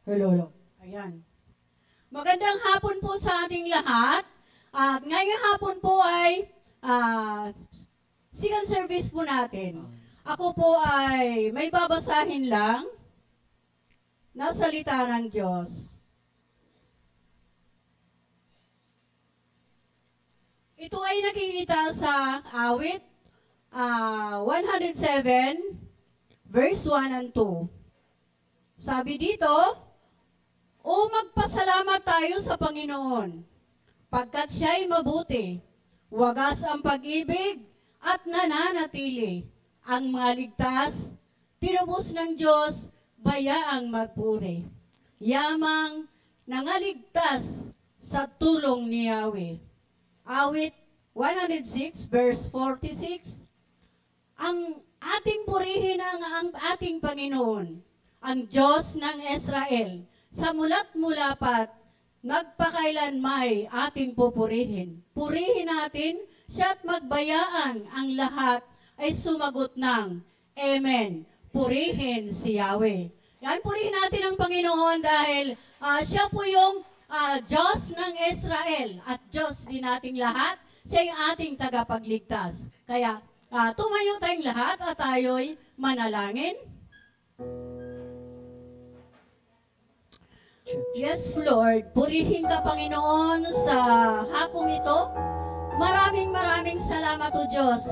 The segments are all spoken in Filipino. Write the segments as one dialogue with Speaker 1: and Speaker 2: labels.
Speaker 1: Hello. Ayan. Magandang hapon po sa ating lahat. At ngayong hapon po ay second service po natin. Ako po ay may babasahin lang na salita ng Diyos. Ito ay nakikita sa awit 107 verse 1 and 2. Sabi dito, o magpasalamat tayo sa Panginoon, pagkat siya'y mabuti, wagas ang pag-ibig at nananatili. Ang mga ligtas, tinubos ng Diyos, bayaang magpuri. Yamang nangaligtas sa tulong ni Yahweh. Awit 106 verse 46, ang ating purihin ang ating Panginoon, ang Diyos ng Israel, sa mula't mulapat, magpakailanmay ating pupurihin. Purihin natin siya at magbayaan ang lahat ay sumagot ng Amen. Purihin si Yahweh. Yan, purihin natin ang Panginoon dahil siya po yung Diyos ng Israel at Diyos din nating lahat. Siya yung ating tagapagligtas. Kaya tumayo tayong lahat at tayo'y manalangin. Yes, Lord. Purihin ka, Panginoon, sa hapong ito. Maraming salamat, O Diyos.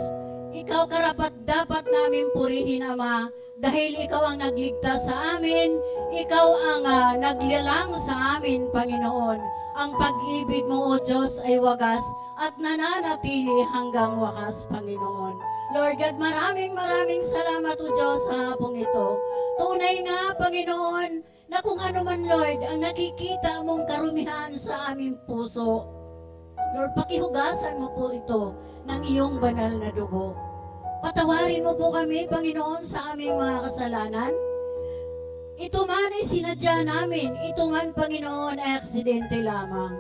Speaker 1: Ikaw karapat-dapat namin purihin, Ama, dahil Ikaw ang nagligtas sa amin. Ikaw ang naglilang sa amin, Panginoon. Ang pag-ibig mo, O Diyos, ay wagas at nananatili hanggang wakas, Panginoon. Lord God, maraming salamat, O Diyos, sa hapong ito. Tunay nga, Panginoon, na kung ano man, Lord, ang nakikita mong karumihan sa aming puso, Lord, pakihugasan mo po ito ng iyong banal na dugo. Patawarin mo po kami, Panginoon, sa aming mga kasalanan. Ito man ay sinadya namin, ito man, Panginoon, ay aksidente lamang.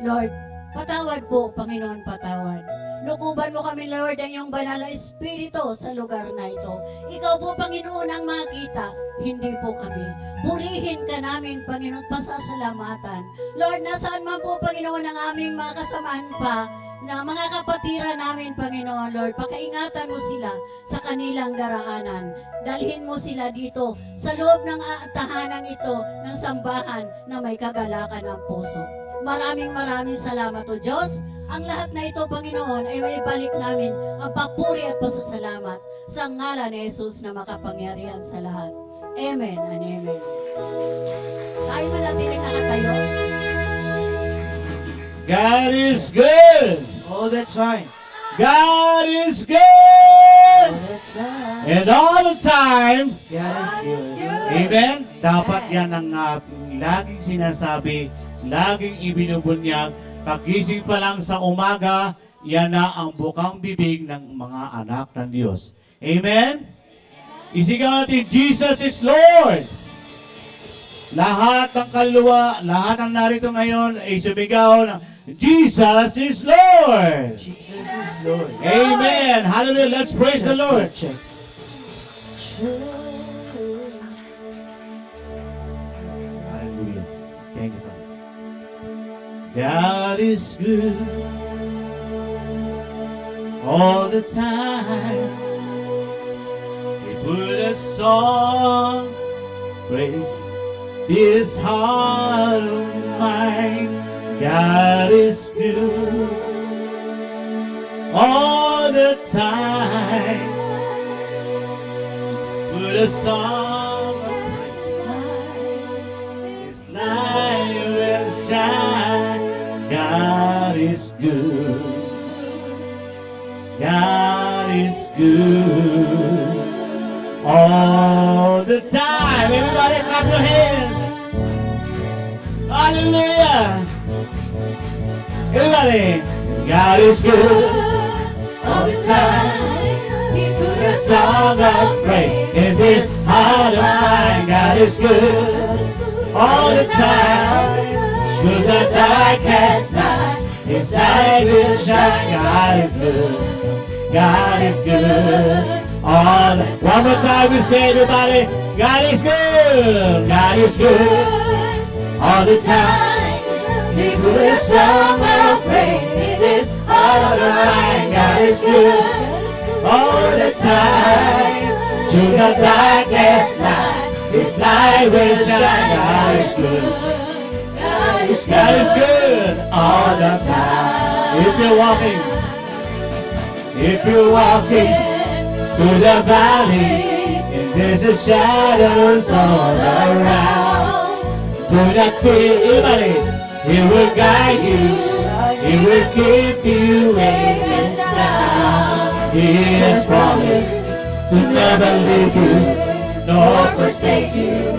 Speaker 1: Lord, patawad po, Panginoon, patawad. Lukuban mo kami, Lord, ang iyong banal na espiritu sa lugar na ito. Ikaw po, Panginoon, ang makita, hindi po kami. Purihin ka namin, Panginoon, pasasalamatan. Lord, nasaan man po, Panginoon, ang aming mga kasamahan pa, na mga kapatiran namin, Panginoon, Lord, pakaingatan mo sila sa kanilang daraanan. Dalhin mo sila dito sa loob ng tahanan ito ng sambahan na may kagalakan ng puso. Maraming salamat, O Diyos. Ang lahat na ito, Panginoon, ay may balik namin ang papuri at pasasalamat sa ngalan ni Jesus na makapangyarihan sa lahat. Amen and amen. Tayo manatiling nakatayo.
Speaker 2: God is good.
Speaker 3: All the time.
Speaker 2: God is good.
Speaker 3: All the time.
Speaker 2: And all the time.
Speaker 3: God is good.
Speaker 2: Amen? Dapat yan ang laging sinasabi, laging ibinubunyag. Pagising pa lang sa umaga, yan na ang bukang bibig ng mga anak ng Diyos. Amen? Isigaw natin, Jesus is Lord. Lahat ng kaluluwa, lahat ng narito ngayon ay sumigaw ng Jesus is Lord.
Speaker 3: Jesus is Lord.
Speaker 2: Amen. Hallelujah. Let's praise the Lord.
Speaker 3: Check.
Speaker 2: Hallelujah. Thank you, Father. God is good all the time. He put a song, praise this heart of mine. God is good all the time. Put a song of praise. This light will shine. God is good. God is good all the time. Everybody clap your hands. Hallelujah. Everybody, God is good all the time. He put a song of praise in this heart of mine. God is good all the time. Through the darkest night, His light will shine. God is good. God is good all the time. One more time we say, everybody, God is good. God is good all the time. We put a song of praise in this heart of mine. God is good all the time. Through the darkest night, His light will shine. God is good. God is good all the time. If you're walking through the valley, and there's a shadows all around, do not fear, everybody. He will guide you. He will keep you safe and sound. He has promised to never leave you nor forsake you.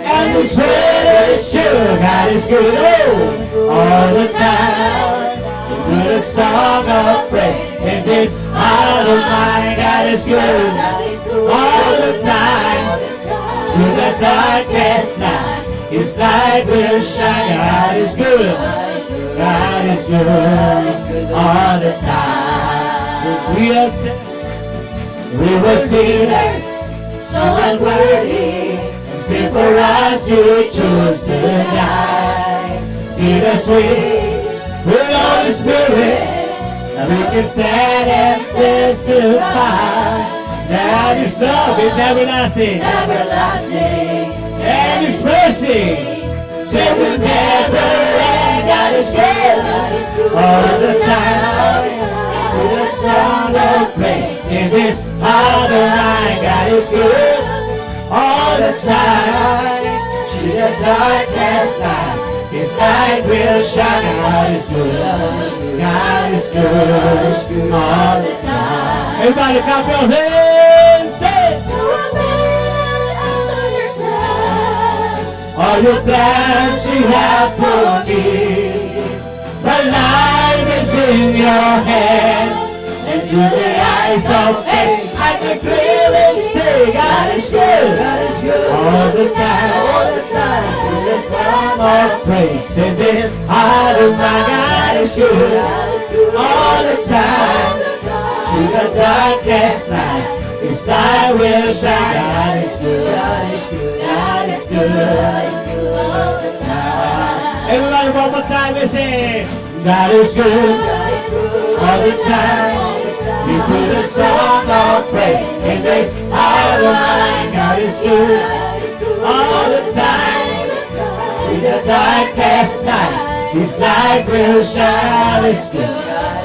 Speaker 2: And His word is true. God is good all the time. Put a song of praise in this heart of mine. God is good all the time. Through the darkest night, His light will shine. God is good. God is good all the time. We have said we were sinners, so unworthy. Still for us to choose to die. Feed us with Holy Spirit, and we can stand and testify that His love is everlasting, and His mercy they will never end. God is good all the time. With a song of praise in this heart of mine. God is good all the time. Through the darkest night, His light will shine. God is good. God is good all the time. Everybody clap your hands. Say it. All your plans you have for me, but life is in your hands. And through the eyes of faith, I can clearly say, God is good all the time. With a song of praise in this heart of mine. God is good all the time. Through the darkest night, His light will shine. God is good. God is good all the time. Everybody one more time and say, God is good all the time. We put a song of praise in this heart of mine. God is good all the time. In the darkest night, His light will shine. God is good.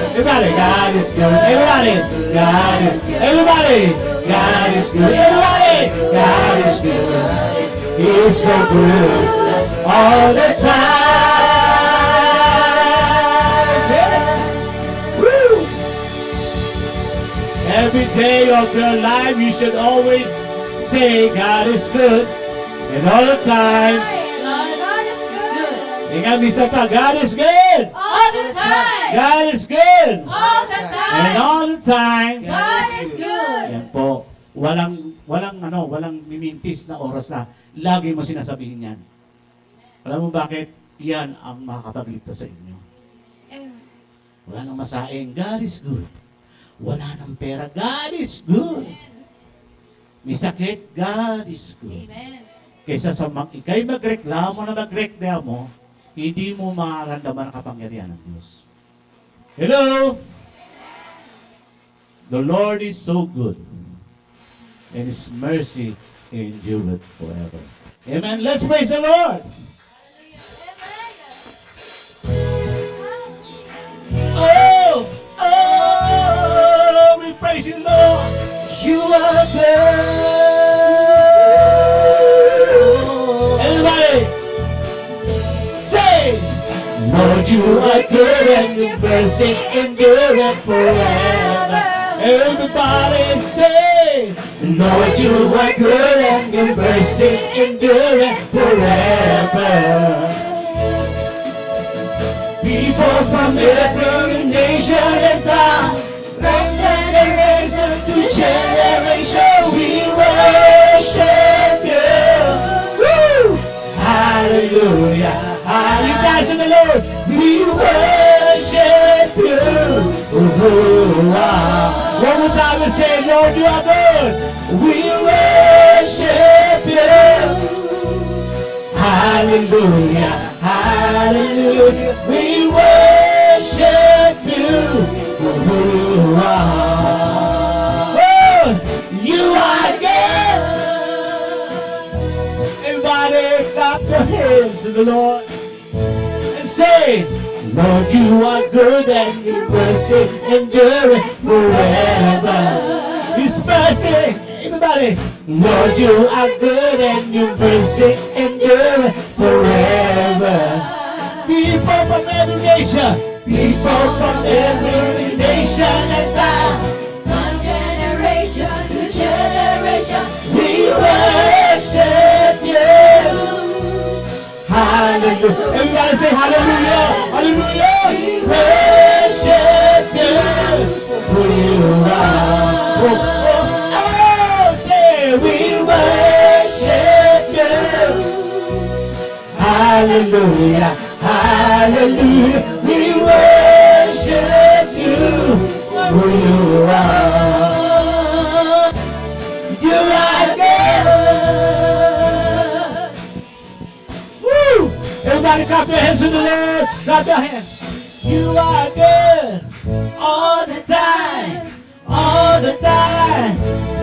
Speaker 2: Everybody, God is good. Everybody, God is good. Everybody, God is good. Everybody, God is good. He is so good all the time. Woo! Every day of your life, you should always say, God is good. And all the time, ingat bisa pa, God is good.
Speaker 1: All the time.
Speaker 2: God is good.
Speaker 1: All the time.
Speaker 2: And all the time.
Speaker 1: God is good.
Speaker 2: Yan po. Walang mimintis na oras na lagi mo sinasabihin yan. Alam mo bakit? Yan ang makakapagligtas sa inyo. Wala nang masaing, God is good. Wala nang pera, God is good. May sakit, God is good.
Speaker 1: Amen.
Speaker 2: Kaysa sa ikay magreklamo, hindi mo mararamdaman ang kapangyarihan ng Diyos. Hello? The Lord is so good, and His mercy endureth forever. Amen. Let's praise the Lord. Oh, we praise you, Lord. You are good. Everybody, say, Lord, you are good and your mercy endureth forever. Everybody say, Lord, you are good and your mercy endureth forever. People from every nation and tongue, from generation to generation, we worship you. Woo! Hallelujah. You guys in the Lord, we worship you. One more time we say, Lord, you are good. We worship you. Hallelujah. Hallelujah, hallelujah. We worship you for who you are. Oh, you are good. Everybody clap your hands to the Lord and say, Lord, you are good and your mercy endureth forever. His mercy, everybody. Lord, you are good and your mercy endureth forever. People from every nation, people from every nation and time,
Speaker 1: One generation to generation,
Speaker 2: we worship you. Hallelujah. Everybody say hallelujah. Hallelujah. We worship you for you are. Oh, oh, oh, say we worship you. Hallelujah. Hallelujah. We worship you for you are. You are good. Woo! Everybody clap your hands to the Lord. Clap your hands. You are good all the time. All the time.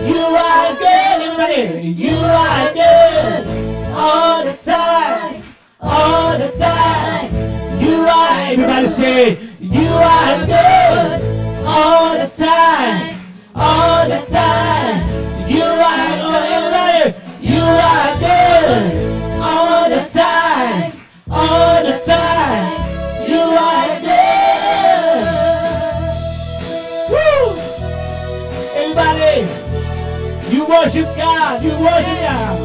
Speaker 2: You are good. Everybody. You are good all the time. All the time. You are. Everybody say, you are good all the time. All the time. You are. Oh, everybody. You are good all the time. All the time. You are good. Woo! Everybody, you worship God. You worship God.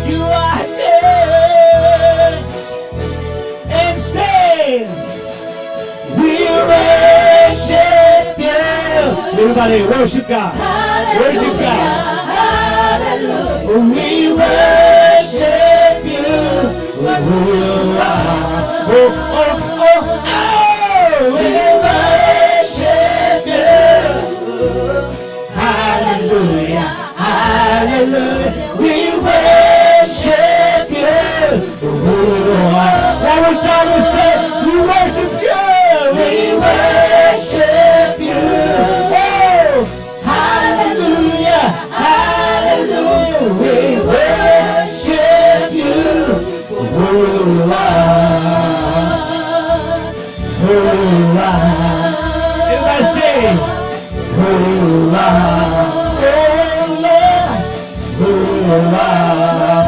Speaker 2: You are good. And say, we worship you. Everybody, worship God. Worship God. We worship you for who you are. Oh, oh, oh, oh, we worship you. Hallelujah, hallelujah. We worship you for who you are. One more time we say, we worship you. We worship you. Oh, hallelujah, hallelujah. We worship you for who you are. Who you are. Everybody say, who you are. Oh Lord, who you are.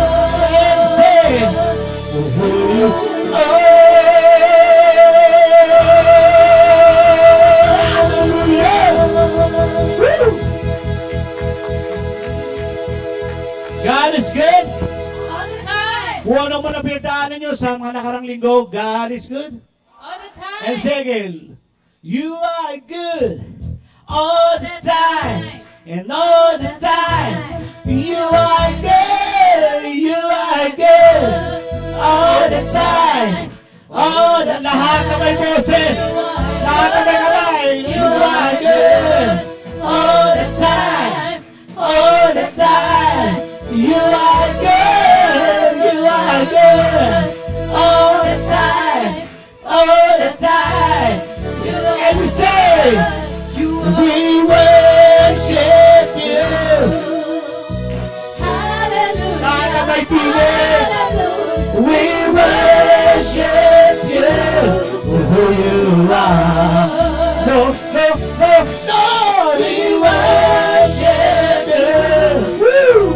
Speaker 2: And say, who you are. Hallelujah. Woo. God is good.
Speaker 1: all the time,
Speaker 2: Kung ano man ang pinagdaanan nyo sa mga nakarang linggo, God is good.
Speaker 1: all the time,
Speaker 2: And say again, you are good all the time. And all the time, you are good. You are good all the time. All the lahat ng may boses, lahat ng may kamay, you are good all the time. All the time, you are good. You are good all the time. All the time. And we say, we worship you. Lahat ng may piling, we worship you for who you are. No, no, no, no, we worship you. Woo!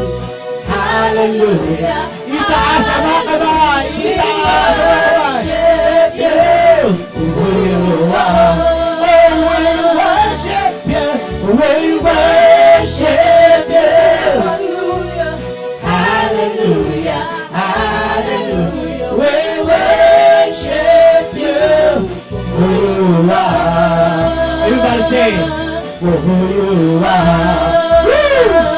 Speaker 2: Hallelujah. Itaas ang mga kamay. Itaas ang mga kamay. You for who you are. Oh, we worship you. We worship you. Hallelujah. Hallelujah. We worship you for who you are. Everybody say, for who you are. Woo!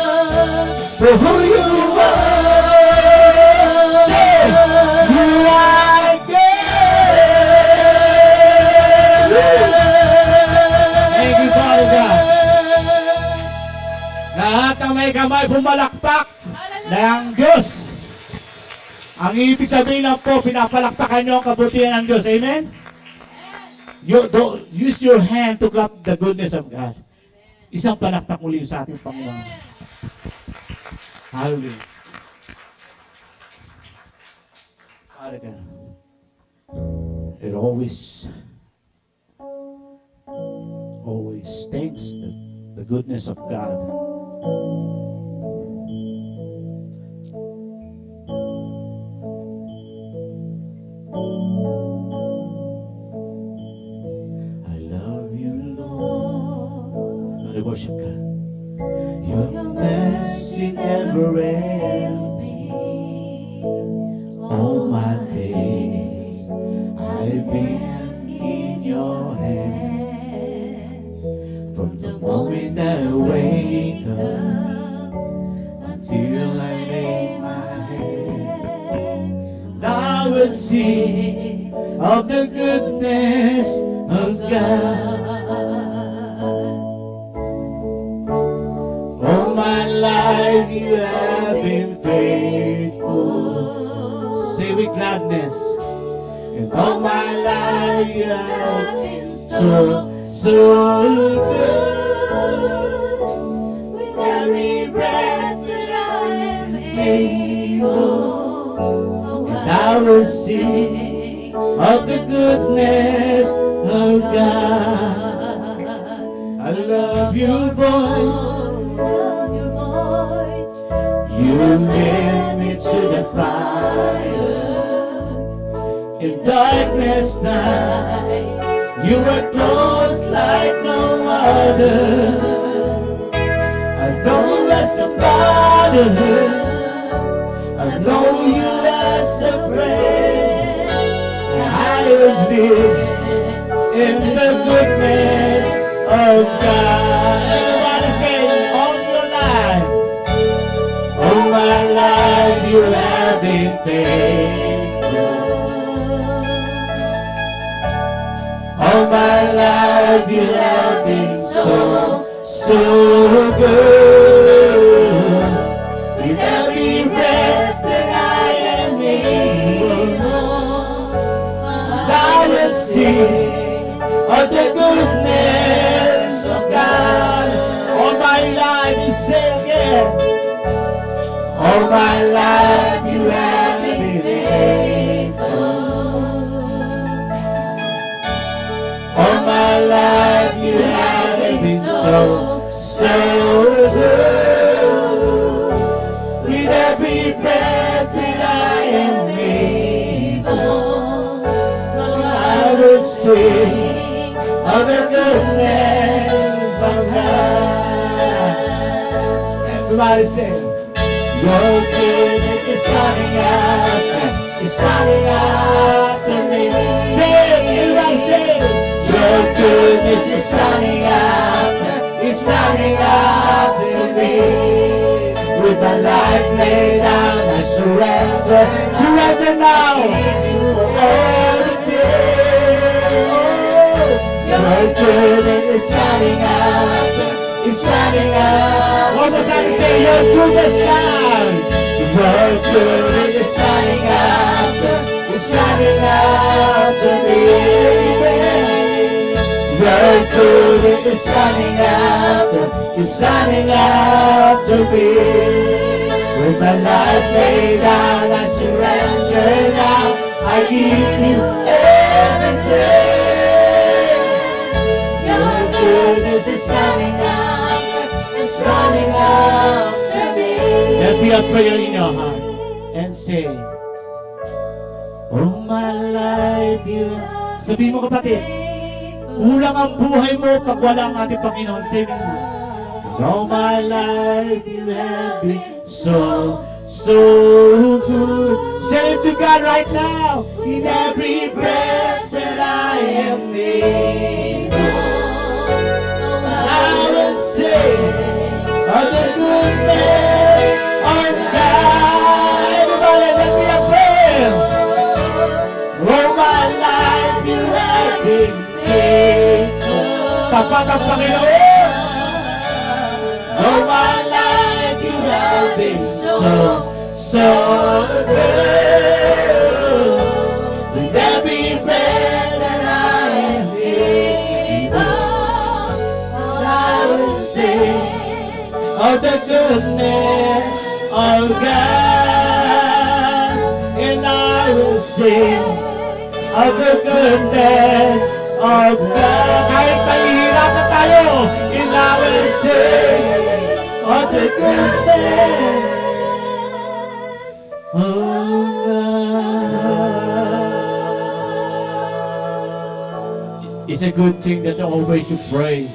Speaker 2: For who you are. Say, you are good. Thank you, Father God. Lahat ng may kamay pumalakpak ng Diyos. Ang ibig sabihin lang po, pinapalakpakan nyo ang kabutihan ng Diyos. Amen? Use your hand to clap the goodness of God. Isang palakpak muli sa ating Panginoon. Hallelujah. Father God, it always thanks the goodness of God. I love you, Lord. Let us worship God. Your mercy never ends. All my days I've been in your hands. From the moment I wake up until I lay my head, I will sing of the goodness of God. All my life you have been faithful. Say with gladness. And all my life you have been so good. With every breath that I am able, and I will sing of the goodness of God. I love your voice. You led me to the fire. In darkness night, you were close like no other. I know you as a father. I know you as a friend. And I have lived in the goodness of God. Everybody say, all your life. All my life you have been faithful. All my life you have been so good. With every breath that I am able, I will sing of the goodness of God. All my life you say again. All my life you have been faithful. All my life you have been so good. With every breath that I am able, I will sing of the goodness of God. Everybody sing. Your goodness is running after me. Say it, everybody say it. Your goodness is running after me. With my life laid down, I surrender now. Every day, your goodness is running after. One more time, say your goodness, God. Your goodness is running after me. Your goodness is running after me. With my life laid down, I surrender now. I give you everything. Your goodness is running after me. Let me a prayer in your heart and say, all my life you. Sabihin mo kapatid, kulang ang buhay mo pag wala ang ating Panginoon. Say mo, all my life you have been so good. Say it to God right now. In every breath that I am able, I will sing of the goodness of God. Everybody, let me a prayer. All my life you have been faithful. Tapat ang Panginoon. All my life you have been so good. of the goodness of God, and I will sing of the goodness of God. Kahit nahihirapan tayo, and I will sing of the goodness of God. It's a good thing that always you pray.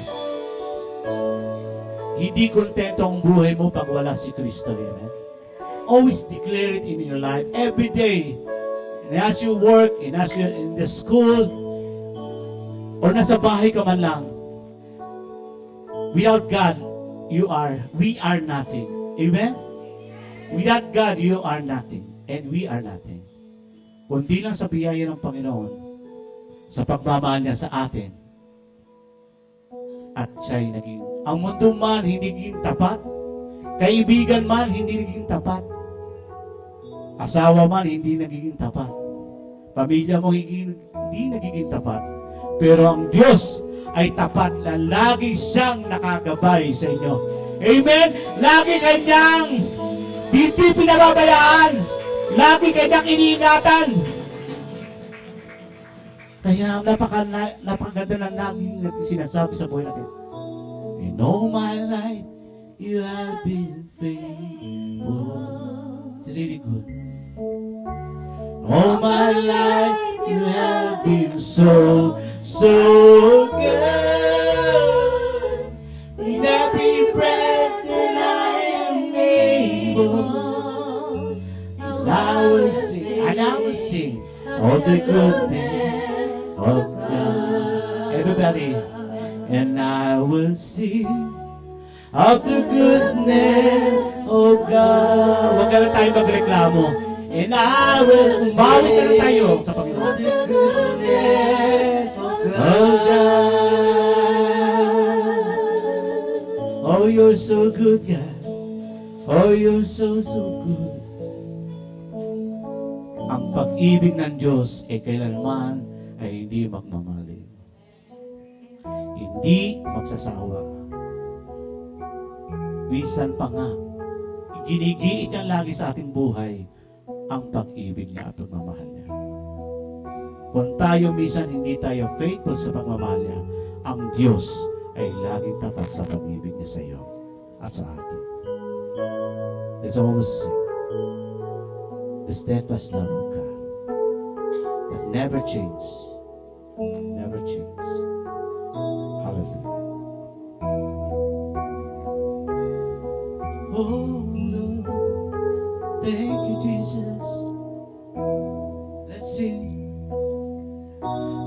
Speaker 2: Hindi kontento ang buhay mo pag wala si Kristo. Amen? Always declare it in your life every day. And as you work, and as you're in the school, or nasa bahay ka man lang, without God, we are nothing. Amen? Without God, you are nothing. And we are nothing. Kundi lang sa biyaya ng Panginoon, sa pagmamahal niya sa atin, at siya'y naging, ang mundo man hindi naging tapat, kaibigan man hindi naging tapat, asawa man hindi nagiging tapat, pamilya mo hindi nagiging tapat, pero ang Diyos ay tapat na lagi siyang nakagabay sa inyo. Amen? Lagi kanyang hindi pinababayaan, lagi kanyang iniingatan. Kaya napakaganda na laging sinasabi sa buhay natin. In all my life, you have been faithful. It's really good. All my life, you have been so, so good. In every breath that I am able, and I will sing all the goodness of God. Everybody, and I will sing of the goodness of God. Huwag ka lang tayo magreklamo. And I will sing. Bawi ka lang tayo sa Panginoon. Of the goodness of God. Oh, you're so good, God. Oh, you're so, so good. Ang pag-ibig ng Diyos ay kailanman ay hindi magmamaling. Hindi magsasawa. Minsan pa nga, ginigiit niya lagi sa ating buhay ang pag-ibig niya at pagmamahal niya. Kung tayo minsan hindi tayo faithful sa pagmamahal niya, ang Diyos ay laging tapat sa pag-ibig niya sa iyo at sa atin. Let's always sing the steadfast love of God that never changes. Never change. Hallelujah. Oh Lord, thank you, Jesus. Let's sing.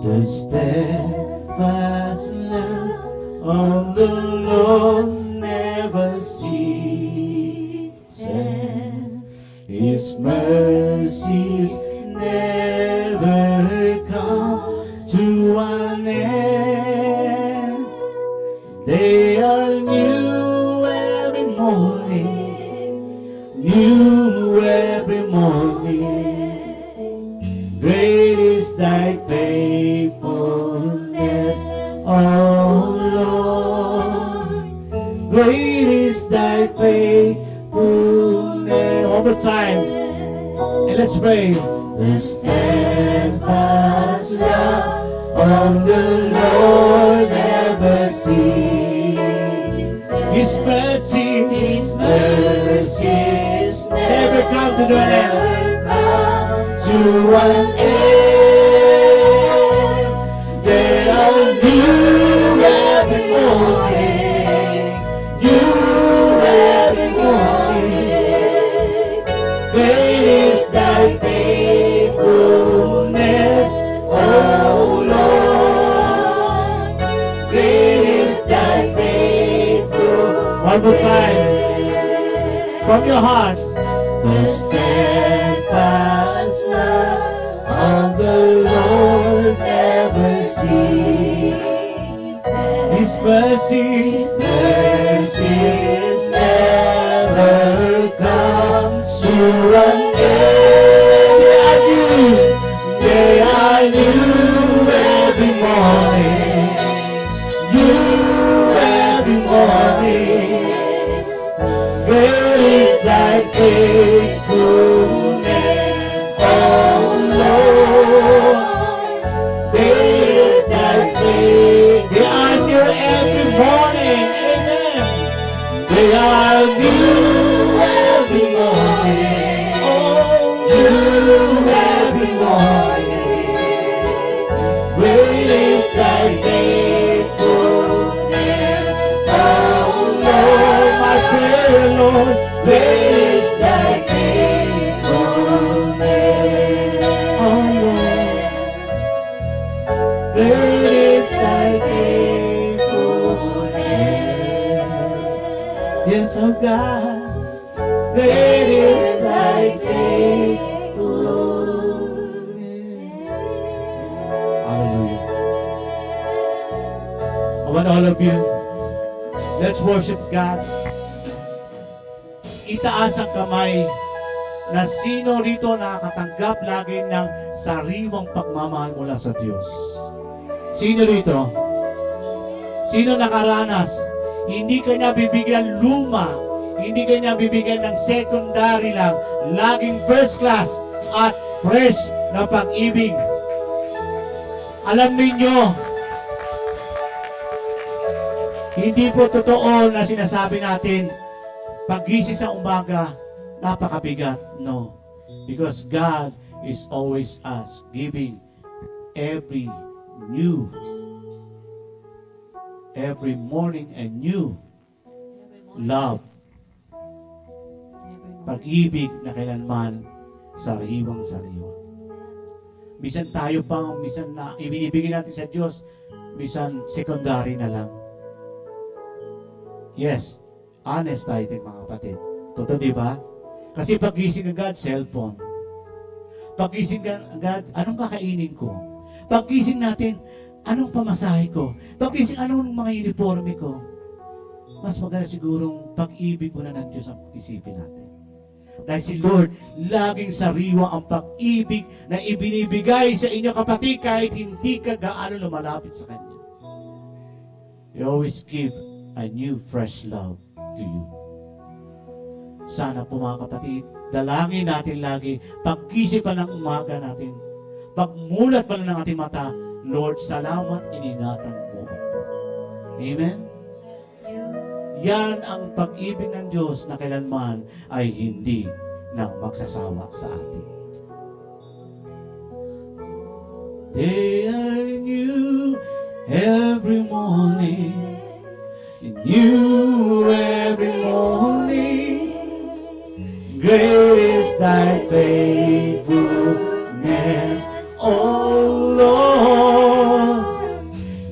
Speaker 2: The steadfast love of the Lord never ceases. His mercies never come to an end. They are new every morning, new every morning. Great is thy faithfulness, O Lord. Great is thy faithfulness. One more time, and let's pray. The steadfast love of the Lord never ceases. His mercies never come to an end. To an end. They are new every morning. New every morning. Great is thy faithfulness, O Lord. Great is thy faithfulness. One more time. From your heart. The steadfast love of the Lord never ceases. His mercies never come to an end. They are new every morning. New every morning. faithfulness, oh Lord. Great is thy faith. They are new every morning. Amen. They are new every morning. Oh, new every morning. Great is thy faithfulness, oh Lord. My prayer, Lord. Great is thy faithfulness, oh Lord. Great is thy faithfulness. Yes, oh God. Great is thy faithfulness. Hallelujah. I want all of you, let's worship God. Itaas ang kamay na sino rito nakakatanggap lagi ng sariwang pagmamahal mula sa Diyos. Sino rito? Sino nakaranas? Hindi kanya bibigyan luma, hindi kanya bibigyan ng secondary lang, laging first class at fresh na pag-ibig. Alam ninyo, hindi po totoo na sinasabi natin, paggising sa umaga, napakabigat. No. Because God is always us, giving every morning a new love. Pag-ibig na kailanman sariwang-sariwa. Bisan tayo pang, bisan na ibinibigay natin sa Diyos, bisan secondary na lang. Yes, honest tayo mga kapatid. Totoo, di ba? Kasi pagising agad, cellphone. Pagising agad, anong kakainin ko? Pagising natin, anong pamasahe ko? Pagising, anong mga uniforme ko? Mas maganda sigurong pag-ibig muna ng Diyos ang isipin natin. Dahil si Lord, laging sariwa ang pag-ibig na ibinibigay sa inyo kapatid kahit hindi ka gaano lumalapit sa Kanya. He always give a new fresh love to you. Sana po mga kapatid, dalangin natin lagi, pagkisip pa ng umaga natin, pagmulat pa lang ng ating mata, Lord, salamat, iningatan mo ako. Amen? Yan ang pag-ibig ng Diyos na kailanman ay hindi nang magsasawa sa atin. They are new every morning, new every morning. Great is thy faithfulness, O Lord.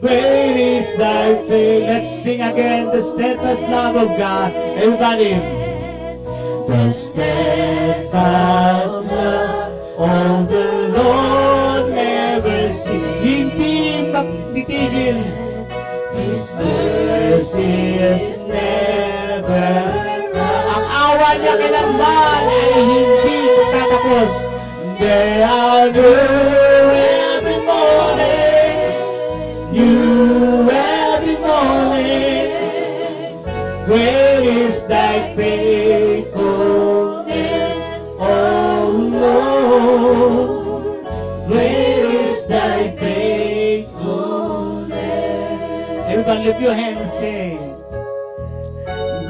Speaker 2: Great is thy faith. Let's sing again the steadfast love of God. Everybody. The steadfast love of the Lord never ceases. Hindi magtitigil. His mercy is never. Ang awa niya kailanman ay hindi tatapos. They are new every morning, new every morning. Great is thy faithfulness, O Lord. Great is thy faithfulness. Everybody lift your hands and sing.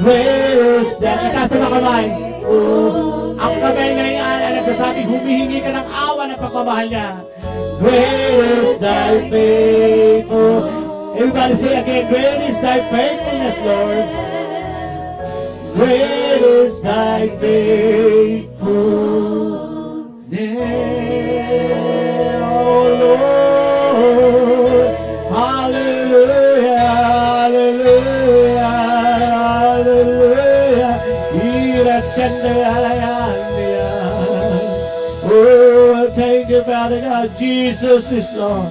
Speaker 2: Great is thy. Itaas ang kamay. Ang kamay na yan ay nagsasabi, humihingi ka ng awa ng pagmamahal niya. Great is thy faithful. Everybody say again, great is thy faithfulness, Lord. Great is thy faithfulness, oh Lord. Hallelujah, hallelujah, hallelujah. Oh, thank you, Father God. Jesus is Lord.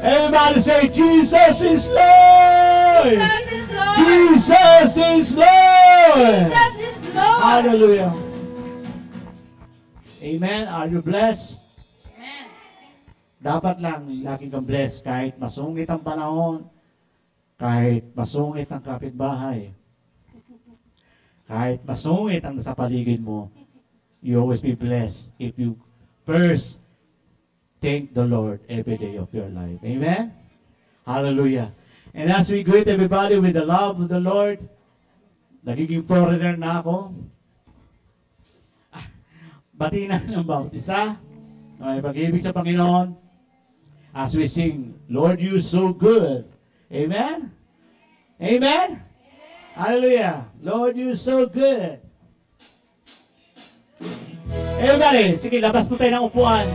Speaker 2: Everybody say, Jesus is Lord.
Speaker 1: Jesus is Lord.
Speaker 2: Jesus is Lord.
Speaker 1: Jesus is Lord.
Speaker 2: Hallelujah. Amen. Are you blessed?
Speaker 1: Amen.
Speaker 2: Dapat lang lagi kang blessed kahit masungit ang panahon, kahit masungit ang kapitbahay, kahit masungit ang nasa paligid mo, you always be blessed if you first thank the Lord every day of your life. Amen? Hallelujah. And as we greet everybody with the love of the Lord, nagiging foreigner na ako. Bati na ng bawat isa. May pag-ibig sa Panginoon. As we sing, Lord, you so good. Amen? Amen? Hallelujah. Lord, you so good. Everybody, sige, labas po tayo ng upuan.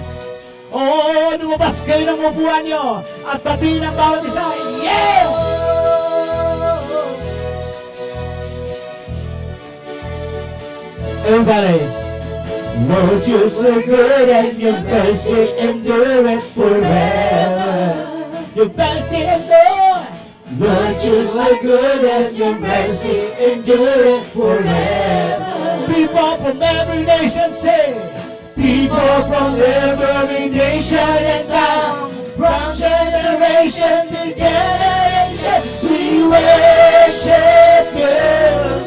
Speaker 2: Oo, lumabas kayo ng upuan nyo. At bati ng bawat isa. Yeah! Everybody. Lord, you're so good and your mercy endureth forever. Your mercy endure. Lord, you're so good and your mercy endureth forever. People from every nation say, people from every nation and tongue, from generation to generation, we worship you.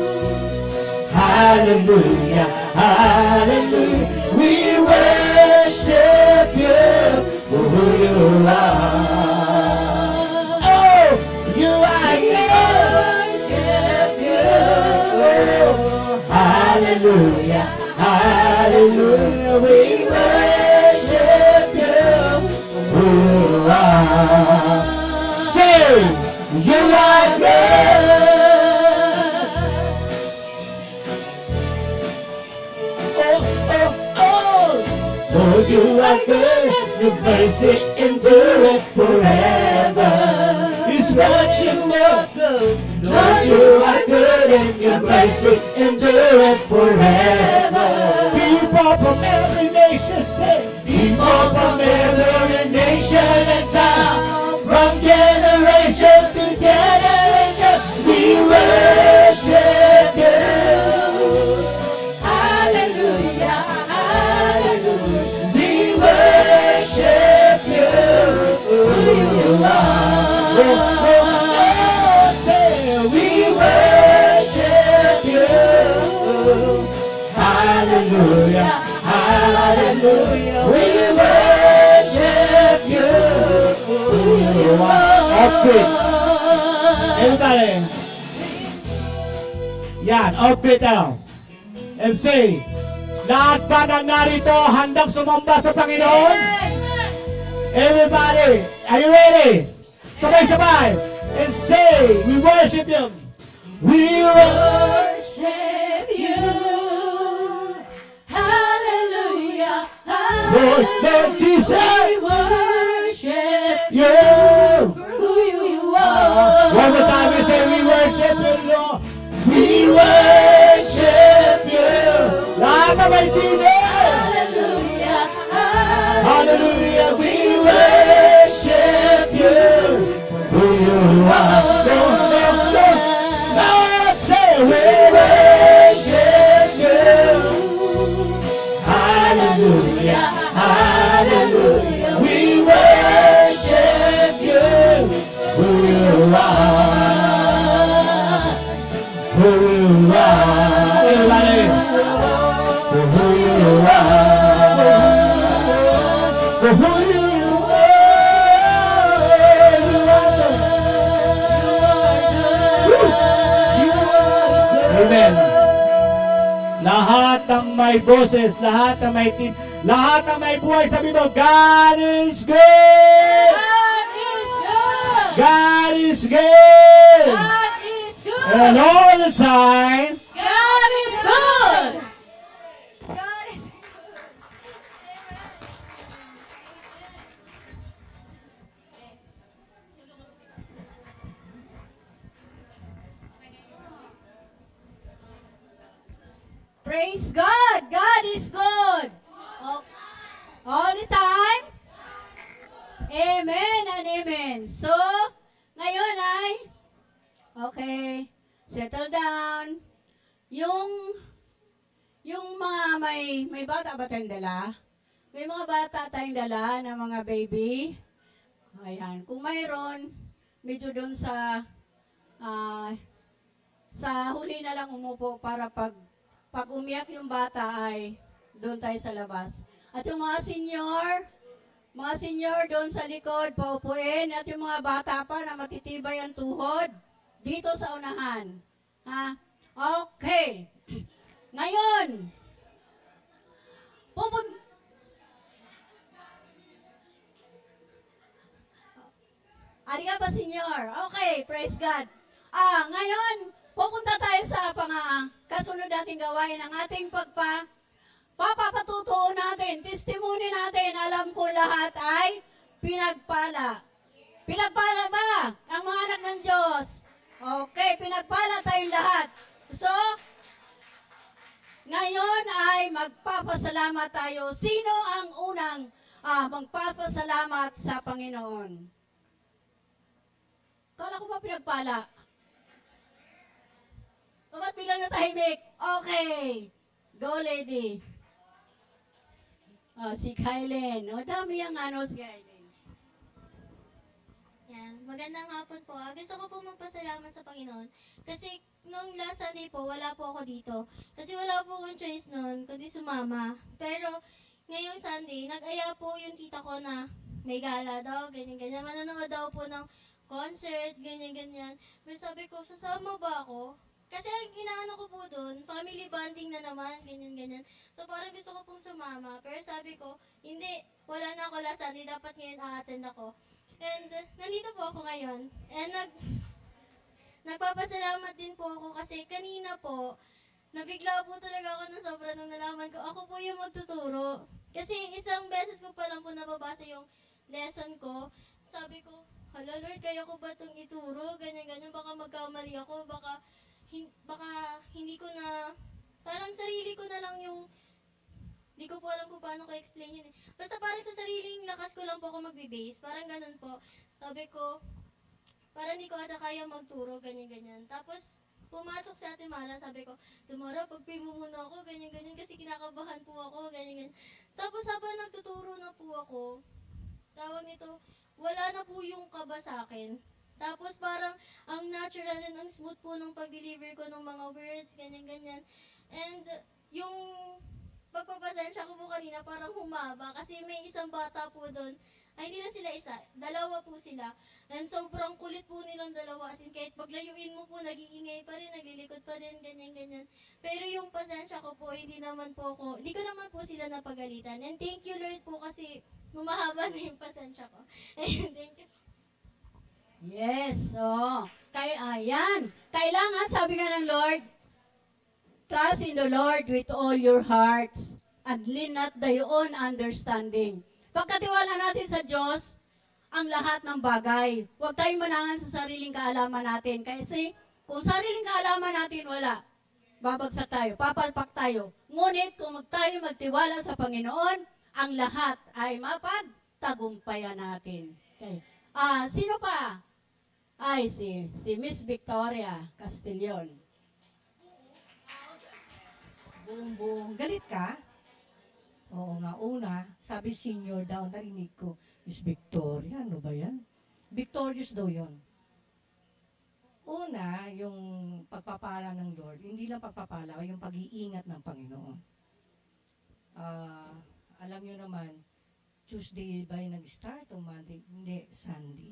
Speaker 2: Hallelujah, hallelujah, we worship you for who you are. Oh, you are worship you. Hallelujah, hallelujah, we worship you for who you are. Say, you are good. Lord, you are good, your mercy endureth forever. It's what you are good. Lord, you are good, and your mercy endureth forever. People from every nation say, people from every nation and tongue, from generation to generation, we worship you. Hallelujah, hallelujah. We worship you, who you are. We worship you. Hallelujah, hallelujah. We worship you, who you are. Upbeat. Everybody. Yan, upbeat now. And say, lahat ba ng narito handang sumamba sa Panginoon? Everybody, are you ready? Sabay-sabay. And say, we worship Him. We
Speaker 1: Worship you. Hallelujah.
Speaker 2: Lord, Lord Jesus.
Speaker 1: We worship
Speaker 2: You.
Speaker 1: who you are.
Speaker 2: One more time, we say, we worship you, Lord. We worship you. Lahat na may tinig.
Speaker 1: Hallelujah.
Speaker 2: Hallelujah, we worship you. Who you are. Now say, we worship you. Hallelujah, hallelujah. We worship you. Who you are. Who you are. Everybody. For who you are. For who you are. You are good. Amen. Lahat ng may boses, lahat ng may lahat ng may buhay, sabi mo, God is good!
Speaker 1: God is good.
Speaker 2: God is good!
Speaker 1: God is good.
Speaker 2: And all the time,
Speaker 1: God is good. God is Praise God! God is good! Oh, all the time? Amen and amen. So, ngayon ay, okay, settle down. Yung mga may bata ba tayong dala? May mga bata tayong dala na mga baby. Ayan, kung mayroon, medyo doon sa huli na lang umupo para pag umiyak yung bata ay doon tayo sa labas. At yung mga senior doon sa likod, paupuin. At yung mga bata pa na matitibay ang tuhod, dito sa unahan. Ha? Okay. Ngayon, pupunta. Ariga ba, senyor? Okay, praise God. Ngayon, pupunta tayo sa kasunod nating gawain ng ating papapatutuo natin, testimony natin, alam ko lahat ay pinagpala. Pinagpala ba ang mga anak ng Diyos? Okay, pinagpala tayong lahat. So, ngayon ay magpapasalamat tayo. Sino ang unang magpapasalamat sa Panginoon? Kala ko ba pinagpala? Ba't bilang na tahimik? Okay. Go, lady. Si Kylen. Dami ang si Kylen.
Speaker 4: Yan. Magandang hapon po. Gusto ko po magpasalamat sa Panginoon. Kasi nung last Sunday po, wala po ako dito. Kasi wala po akong choice noon, kundi sumama. Pero ngayong Sunday, nag-aya po yung tita ko na may gala daw, ganyan-ganyan. Manonood daw po ng concert, ganyan-ganyan. Pero sabi ko, sasama ba ako? Kasi ang inaano ko po doon, family bonding na naman, ganyan-ganyan. So parang gusto ko pong sumama. Pero sabi ko, hindi, wala na ako last Sunday, dapat ngayon a-attend ako. And nandito po ako ngayon. And nagpapasalamat din po ako kasi kanina po, nabigla po talaga ako ng sobra nung nalaman ko, ako po yung magtuturo. Kasi isang beses ko pa lang po nababasa yung lesson ko. Sabi ko, hala Lord, kaya ko ba itong ituro? Ganyan-ganyan, baka magkamali ako, baka hindi ko na, parang sarili ko na lang yung, hindi ko po alam kung paano ko explain yun. Basta parang sa sariling lakas ko lang po ako magbe-base, parang ganun po. Sabi ko, parang hindi ko ata kaya magturo, ganyan-ganyan. Tapos, pumasok si Ate Mara, sabi ko, Tumara, pag-pray mo muna ako, ganyan-ganyan, kasi kinakabahan po ako, ganyan-ganyan. Tapos habang nagtuturo na po ako, tawag nito, wala na po yung kaba sa akin. Tapos parang ang natural and ang smooth po nung pag-deliver ko ng mga words, ganyan-ganyan. And yung pagpapasensya ko po kanina parang humaba kasi may isang bata po doon. Ay, hindi na sila isa. Dalawa po sila. And sobrang kulit po nilang dalawa. As in, kahit paglayuin mo po, nag-iingay pa rin, naglilikod pa din, ganyan-ganyan. Pero yung pasensya ko po, hindi ko naman po sila napagalitan. And thank you, Lord po, kasi humahaba na yung pasensya ko. Ayun, thank you.
Speaker 1: Yes, ayan. Kailangan, sabi nga ng Lord, trust in the Lord with all your hearts and lean not thy own understanding. Pagkatiwala natin sa Diyos, ang lahat ng bagay. Huwag tayong manangan sa sariling kaalaman natin. Kasi kung sariling kaalaman natin wala, babagsak tayo, papalpak tayo. Ngunit kung tayo magtiwala sa Panginoon, ang lahat ay mapagtagumpayan natin. Okay. Sino pa? Ay, si Miss Victoria Castillon.
Speaker 5: Buong galit ka? Oo nga, una, sabi senior daw, narinig ko, Miss Victoria, ano ba yan? Victorious daw yon. Una, yung pagpapala ng Lord, hindi lang pagpapala, yung pag-iingat ng Panginoon. Alam nyo naman, Tuesday ba yung nag-start o Monday? Hindi, Sunday.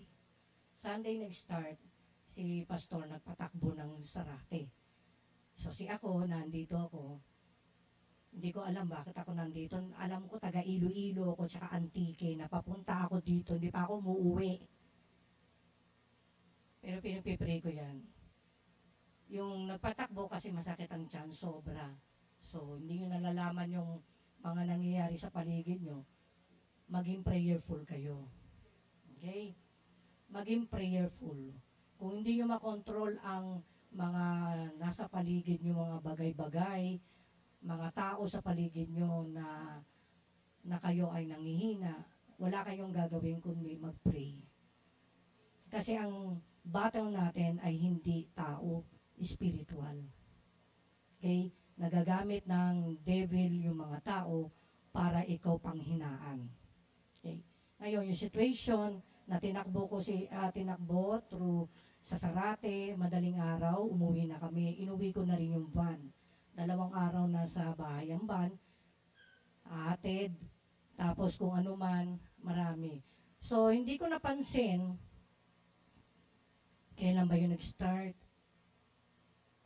Speaker 5: Sunday nag-start, si pastor nagpatakbo ng Sarate. So nandito ako, hindi ko alam bakit ako nandito. Alam ko taga Iloilo ako tsaka Antique na papunta ako dito, hindi pa ako umuwi. Pero pinipipray ko yan. Yung nagpatakbo kasi masakit ang tiyan, sobra. So hindi nyo nalalaman yung mga nangyayari sa paligid nyo. Maging prayerful kayo. Okay? Maging prayerful. Kung hindi nyo makontrol ang mga nasa paligid nyo, mga bagay-bagay, mga tao sa paligid nyo na kayo ay nangihina, wala kayong gagawin kundi mag-pray. Kasi ang battle natin ay hindi tao, spiritual. Okay? Nagagamit ng devil yung mga tao para ikaw panghinaan. Okay? Ngayon, yung situation na tinakbo through sa Sarate, madaling araw, umuwi na kami. Inuwi ko na rin yung van. 2 araw na sa bahay ang van. aatid, tapos kung ano man, marami. So, hindi ko napansin, kailan ba yun nag-start?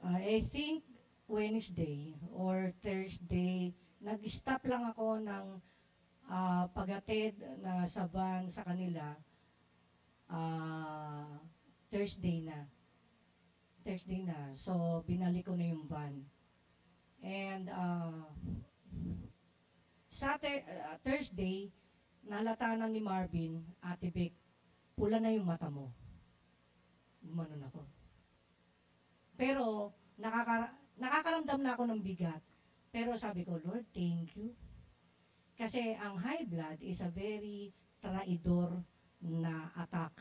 Speaker 5: I think Wednesday or Thursday, nag-stop lang ako ng pag-atid na sa van sa kanila. Thursday na. So, binalik ko na yung van. And Thursday, nalata na ni Marvin, Ate Vic, pula na yung mata mo. Gumanon ako. Pero, nakakaramdam na ako ng bigat. Pero sabi ko, Lord, thank you. Kasi ang high blood is a very traidor na attack.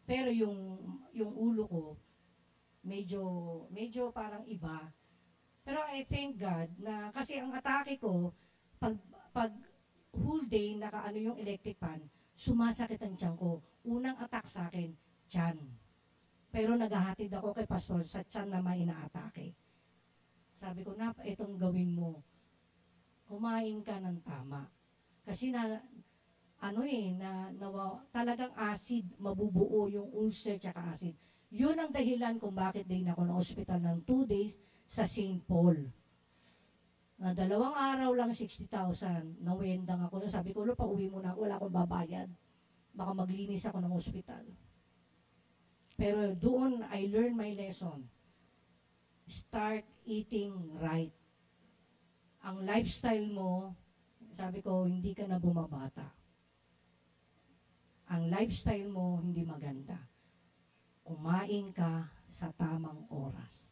Speaker 5: Pero yung ulo ko, medyo parang iba. Pero I thank God na kasi ang atake ko, pag whole day nakaano yung electric fan, sumasakit ang tiyan ko. Unang attack sa akin, tiyan. Pero naghahatid ako kay pastor sa tiyan na may inaatake. Sabi ko na, itong gawin mo. Kumain ka ng tama. Kasi talagang acid, mabubuo yung ulcer tsaka acid. Yun ang dahilan kung bakit din ako na hospital ng 2 days sa St. Paul. Na 2 araw lang 60,000. Nawendang ako. Sabi ko, pauwi mo na ako, wala akong babayad. Baka maglinis ako ng hospital. Pero doon, I learned my lesson. Start eating right. Ang lifestyle mo, sabi ko, hindi ka na bumabata. Ang lifestyle mo, hindi maganda. Kumain ka sa tamang oras.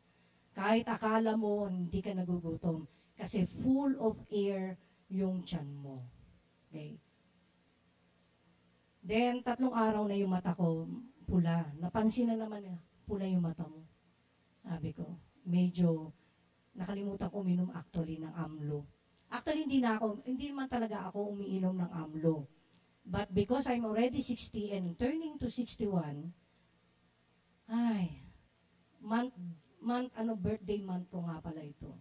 Speaker 5: Kahit akala mo, hindi ka nagugutom. Kasi full of air yung tiyan mo. Okay? Then, 3 araw na yung mata ko, pula. Napansin na naman pula yung mata mo. Sabi ko, medyo nakalimutan ko uminom actually ng AMLO. Actually, hindi naman talaga ako umiinom ng AMLO. But because I'm already 60 and turning to 61, birthday month ko nga pala ito.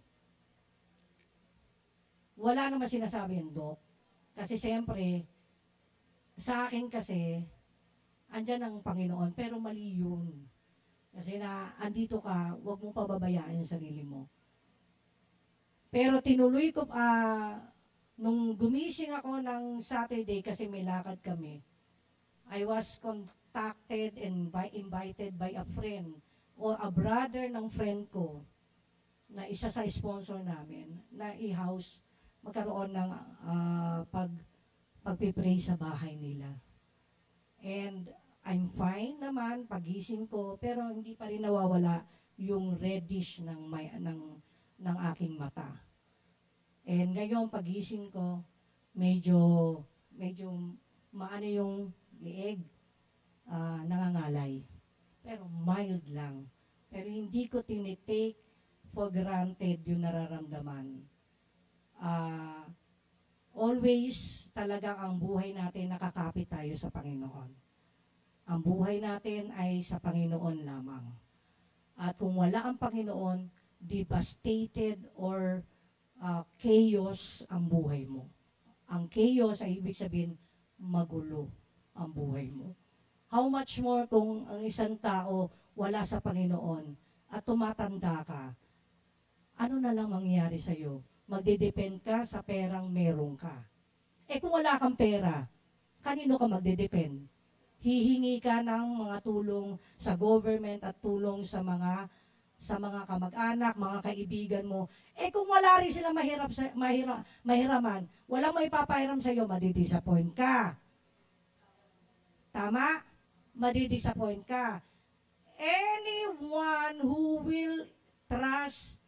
Speaker 5: Wala naman sinasabi yung Dok. Kasi siyempre, sa akin kasi, andyan ang Panginoon, pero mali yun. Kasi andito ka, huwag mong pababayaan yung sarili mo. Pero tinuloy ko, nung gumising ako ng Saturday kasi may lakad kami, I was contacted and invited by a friend o a brother ng friend ko na isa sa sponsor namin na i-house magkaroon ng pagpipray sa bahay nila. And I'm fine naman, pagising ko, pero hindi pa rin nawawala yung reddish ng aking mata. And ngayon, pagising ko, medyo maano yung lieg, nangangalay. Pero mild lang. Pero hindi ko tinitake for granted yung nararamdaman. Always talagang ang buhay natin nakakapit tayo sa Panginoon. Ang buhay natin ay sa Panginoon lamang. At kung wala ang Panginoon, devastated or chaos ang buhay mo. Ang chaos ay ibig sabihin magulo ang buhay mo. How much more kung ang isang tao wala sa Panginoon at tumatanda ka, ano na lang mangyayari sa iyo? Magdedepend ka sa perang meron ka. Kung wala kang pera, kanino ka magdedepend? Hihingi ka ng mga tulong sa government at tulong sa mga kamag-anak, mga kaibigan mo. Kung wala rin sila mahiraman, walang may papahiram sa iyo, madidisappoint ka. Tama? Madidisappoint ka. Anyone who will trust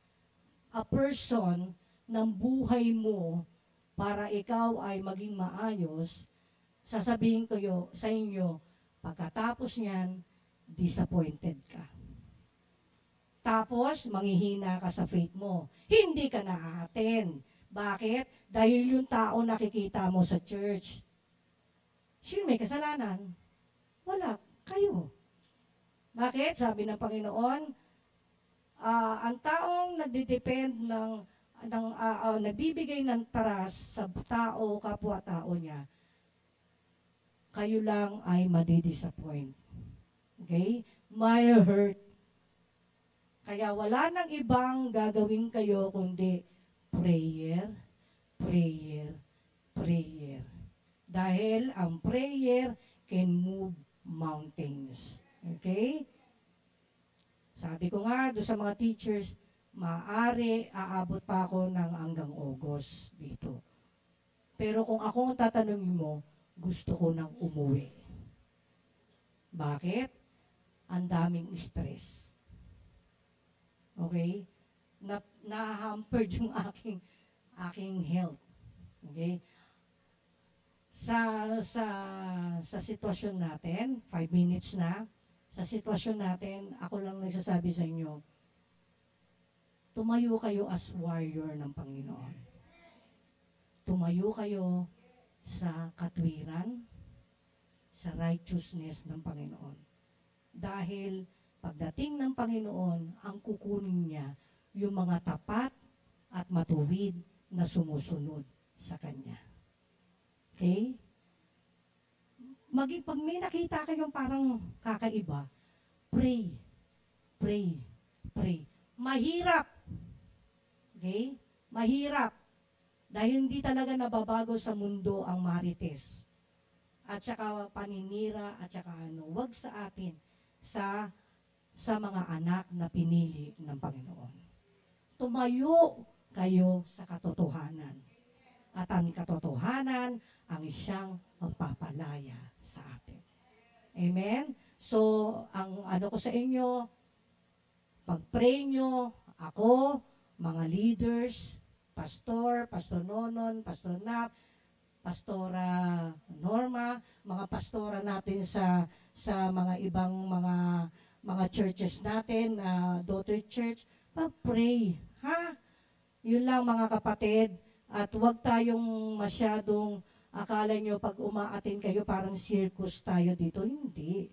Speaker 5: a person ng buhay mo para ikaw ay maging maayos, sasabihin ko sa inyo, pagkatapos niyan, disappointed ka. Tapos, manghihina ka sa faith mo. Hindi ka na-attend. Bakit? Dahil yung tao nakikita mo sa church. Sino may kasalanan? Wala. Kayo. Bakit? Sabi ng Panginoon, ang taong nagdidepend ng nagbibigay ng trust sa tao, kapwa-tao niya, kayo lang ay madidisappoint. Okay? May hurt. Kaya wala nang ibang gagawin kayo kundi prayer, prayer, prayer. Dahil ang prayer can move mountains. Okay? Sabi ko nga doon sa mga teachers, maaari aabot pa ako ng hanggang August dito. Pero kung ako ang tatanungin mo, gusto ko nang umuwi. Bakit? Ang daming stress. Okay? Na-hampered yung aking health. Okay? Sa sitwasyon natin, 5 minutes na, sa sitwasyon natin, ako lang nagsasabi sa inyo, tumayo kayo as warrior ng Panginoon. Tumayo kayo sa katwiran, sa righteousness ng Panginoon. Dahil pagdating ng Panginoon, ang kukunin niya yung mga tapat at matuwid na sumusunod sa Kanya. Okay? Pag may nakita kayong parang kakaiba, pray, pray, pray. Mahirap. Okay? Mahirap. Dahil hindi talaga nababago sa mundo ang marites. At saka paninira, at saka wag sa atin, sa mga anak na pinili ng Panginoon. Tumayo kayo sa katotohanan. At ang katotohanan ang siyang magpapalaya sa atin. Amen? So, ang ko sa inyo, pag-pray nyo, ako, mga leaders, Pastor Nonon, Pastor Nap, Pastora Norma, mga pastora natin sa mga ibang mga churches natin, daughter church, pag-pray. Ha? Yun lang mga kapatid. At huwag tayong masyadong akala nyo pag umaatin kayo parang circus tayo dito. Hindi.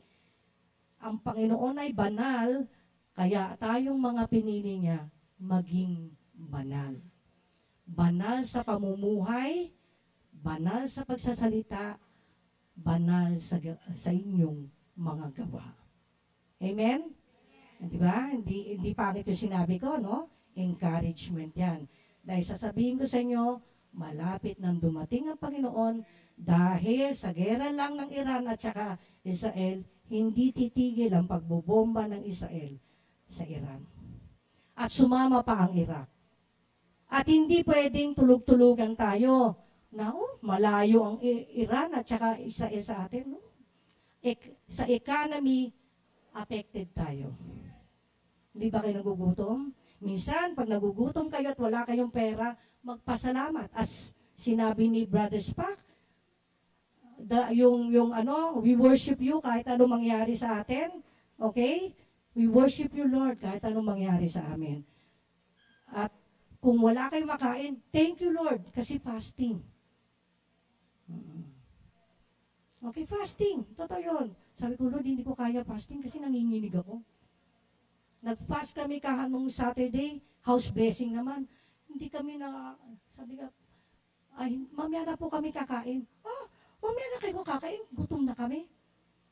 Speaker 5: Ang Panginoon ay banal, kaya tayong mga pinili niya maging banal. Banal sa pamumuhay, banal sa pagsasalita, banal sa inyong mga gawa. Amen? Diba? Hindi pangit yung sinabi ko, no? Encouragement yan. Dahil sasabihin ko sa inyo, malapit nang dumating ang Panginoon dahil sa gera lang ng Iran at saka Israel, hindi titigil ang pagbobomba ng Israel sa Iran. At sumama pa ang Iraq. At hindi pwedeng tulog-tulugan tayo na malayo ang Iran at saka Israel sa atin. No? Sa economy, affected tayo. Hindi ba kayo nagugutom? Minsan, pag nagugutom kayo at wala kayong pera, magpasalamat. As sinabi ni Brother Spock, we worship you kahit anong mangyari sa atin. Okay? We worship you, Lord, kahit anong mangyari sa amin. At kung wala kayong makain, thank you, Lord, kasi fasting. Okay, fasting. Totoo yun. Sabi ko, Lord, hindi ko kaya fasting kasi nanginginig ako. Nag-fast kami nung Saturday, house blessing naman. Hindi kami sabi ka, ay, mamaya na po kami kakain. Mamaya na kayo kakain, gutom na kami.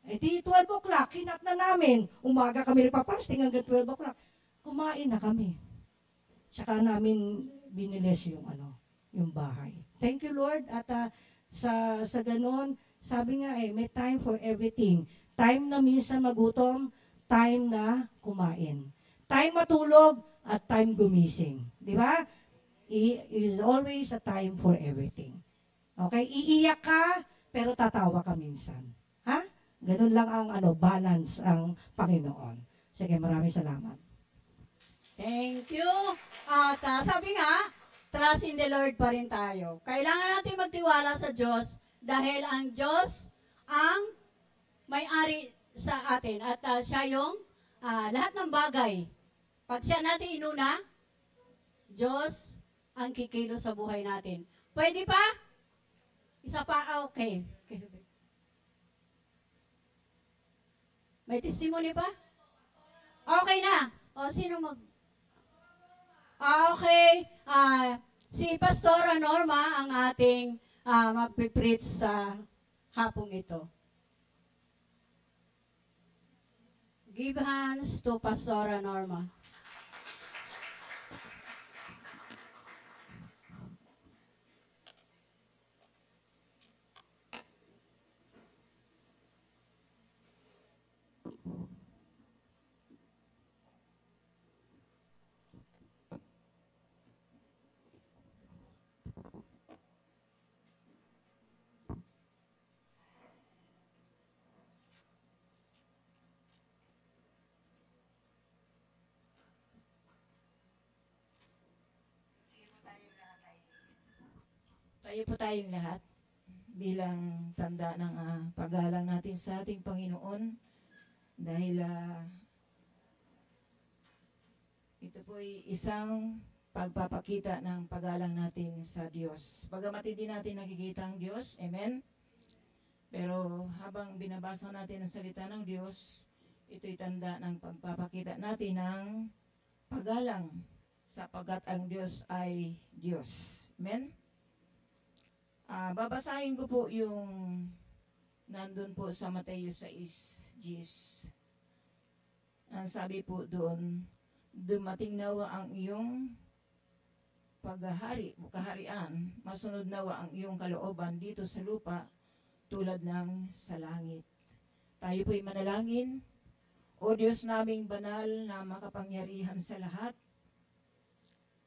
Speaker 5: Di 12 o'clock, hinat na namin. Umaga kami nagpa-fasting hanggang 12 o'clock. Kumain na kami. Tsaka namin biniles yung bahay. Thank you, Lord. At sa ganon, sabi nga may time for everything. Time na minsan magutom, time na kumain. Time matulog at time gumising. Di ba? It is always a time for everything. Okay? Iiyak ka, pero tatawa ka minsan. Ha? Ganun lang ang balance ang Panginoon. Sige, maraming salamat.
Speaker 1: Thank you. At sabi nga, trust in the Lord pa rin tayo. Kailangan natin magtiwala sa Diyos dahil ang Diyos ang may-ari sa atin. At siya yung lahat ng bagay. Pag siya natin inuna, Diyos ang kikilo sa buhay natin. Pwede pa? Isa pa? Okay. May testimony pa? Okay na. O, sino Okay. Si Pastora Norma ang ating magpipreach sa hapong ito. Give hands to Pastora Norma.
Speaker 6: Tayo po tayong lahat bilang tanda ng paggalang natin sa ating Panginoon dahil ito po ay isang pagpapakita ng paggalang natin sa Diyos. Bagamat hindi natin nakikita ang Diyos, amen? Pero habang binabasa natin ang salita ng Diyos, ito'y tanda ng pagpapakita natin ng paggalang sapagkat ang Diyos ay Diyos. Amen? Babasahin ko po yung nandun po sa Mateo 6:10. Ang sabi po doon, dumating nawa ang iyong kaharian, masunod nawa ang iyong kalooban dito sa lupa tulad ng sa langit. Tayo po'y manalangin. O Diyos naming banal na makapangyarihan sa lahat,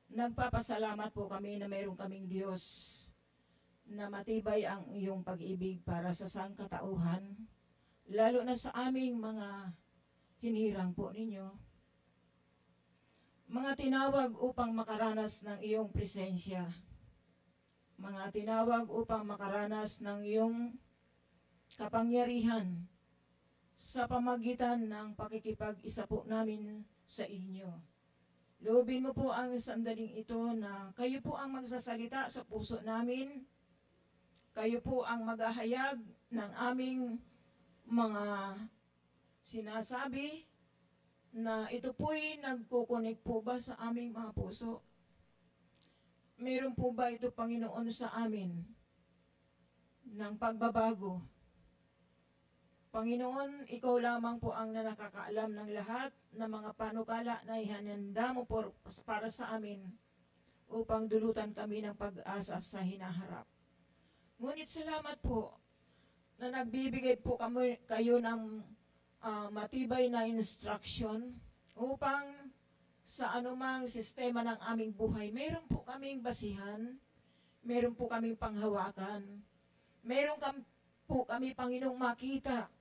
Speaker 6: nagpapasalamat po kami na mayroon kaming Diyos na matibay ang iyong pag-ibig para sa sangkatauhan, lalo na sa aming mga hinirang po ninyo. Mga tinawag upang makaranas ng iyong presensya. Mga tinawag upang makaranas ng iyong kapangyarihan sa pamagitan ng pakikipag-isa po namin sa inyo. Loobin mo po ang sandaling ito na kayo po ang magsasalita sa puso namin. Kayo po ang maghahayag ng aming mga sinasabi na ito po'y nagkukunik po ba sa aming mga puso? Meron po ba ito, Panginoon, sa amin ng pagbabago? Panginoon, ikaw lamang po ang nakakaalam ng lahat ng mga panukala na ihananda mo para sa amin upang dulutan kami ng pag-asa sa hinaharap. Ngunit salamat po na nagbibigay po kayo ng matibay na instruction upang sa anumang sistema ng aming buhay, meron po kaming basihan, meron po kaming panghawakan, meron po kami, Panginoong, makita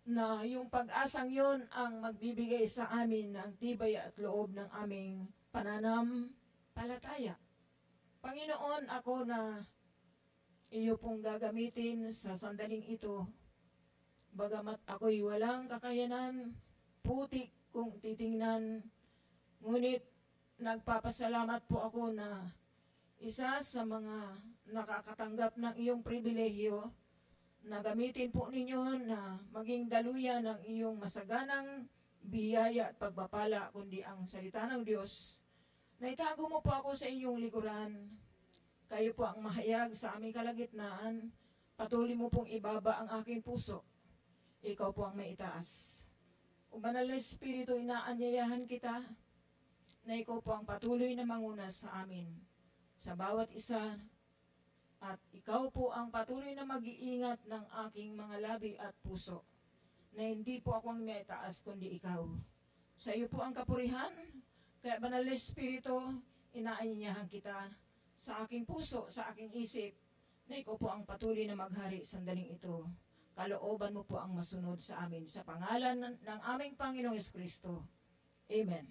Speaker 6: na yung pag-asang yon ang magbibigay sa amin ng tibay at loob ng aming pananampalataya. Panginoon, ako na iyo pong gagamitin sa sandaling ito, bagamat ako'y walang kakayanan, putik kung titingnan, ngunit nagpapasalamat po ako na isa sa mga nakakatanggap ng iyong pribilehyo na gamitin po ninyo na maging daluyan ng iyong masaganang biyaya at pagpapala, kundi ang salita ng Diyos. Naitago mo po ako sa iyong likuran. Kayo po ang mahayag sa aming kalagitnaan. Patuloy mo pong ibaba ang aking puso. Ikaw po ang maitaas. O Banal na Espiritu, inaanyayahan kita na ikaw po ang patuloy na manguna sa amin, sa bawat isa, at ikaw po ang patuloy na mag-iingat ng aking mga labi at puso, na hindi po ako ang maitaas, kundi ikaw. Sa iyo po ang kapurihan, kaya Banal na Espiritu, inaanyayahan kita sa aking puso, sa aking isip, na ikaw po ang patuloy na maghari sandaling ito. Kalooban mo po ang masunod sa amin. Sa pangalan ng aming Panginoong Jesucristo. Amen.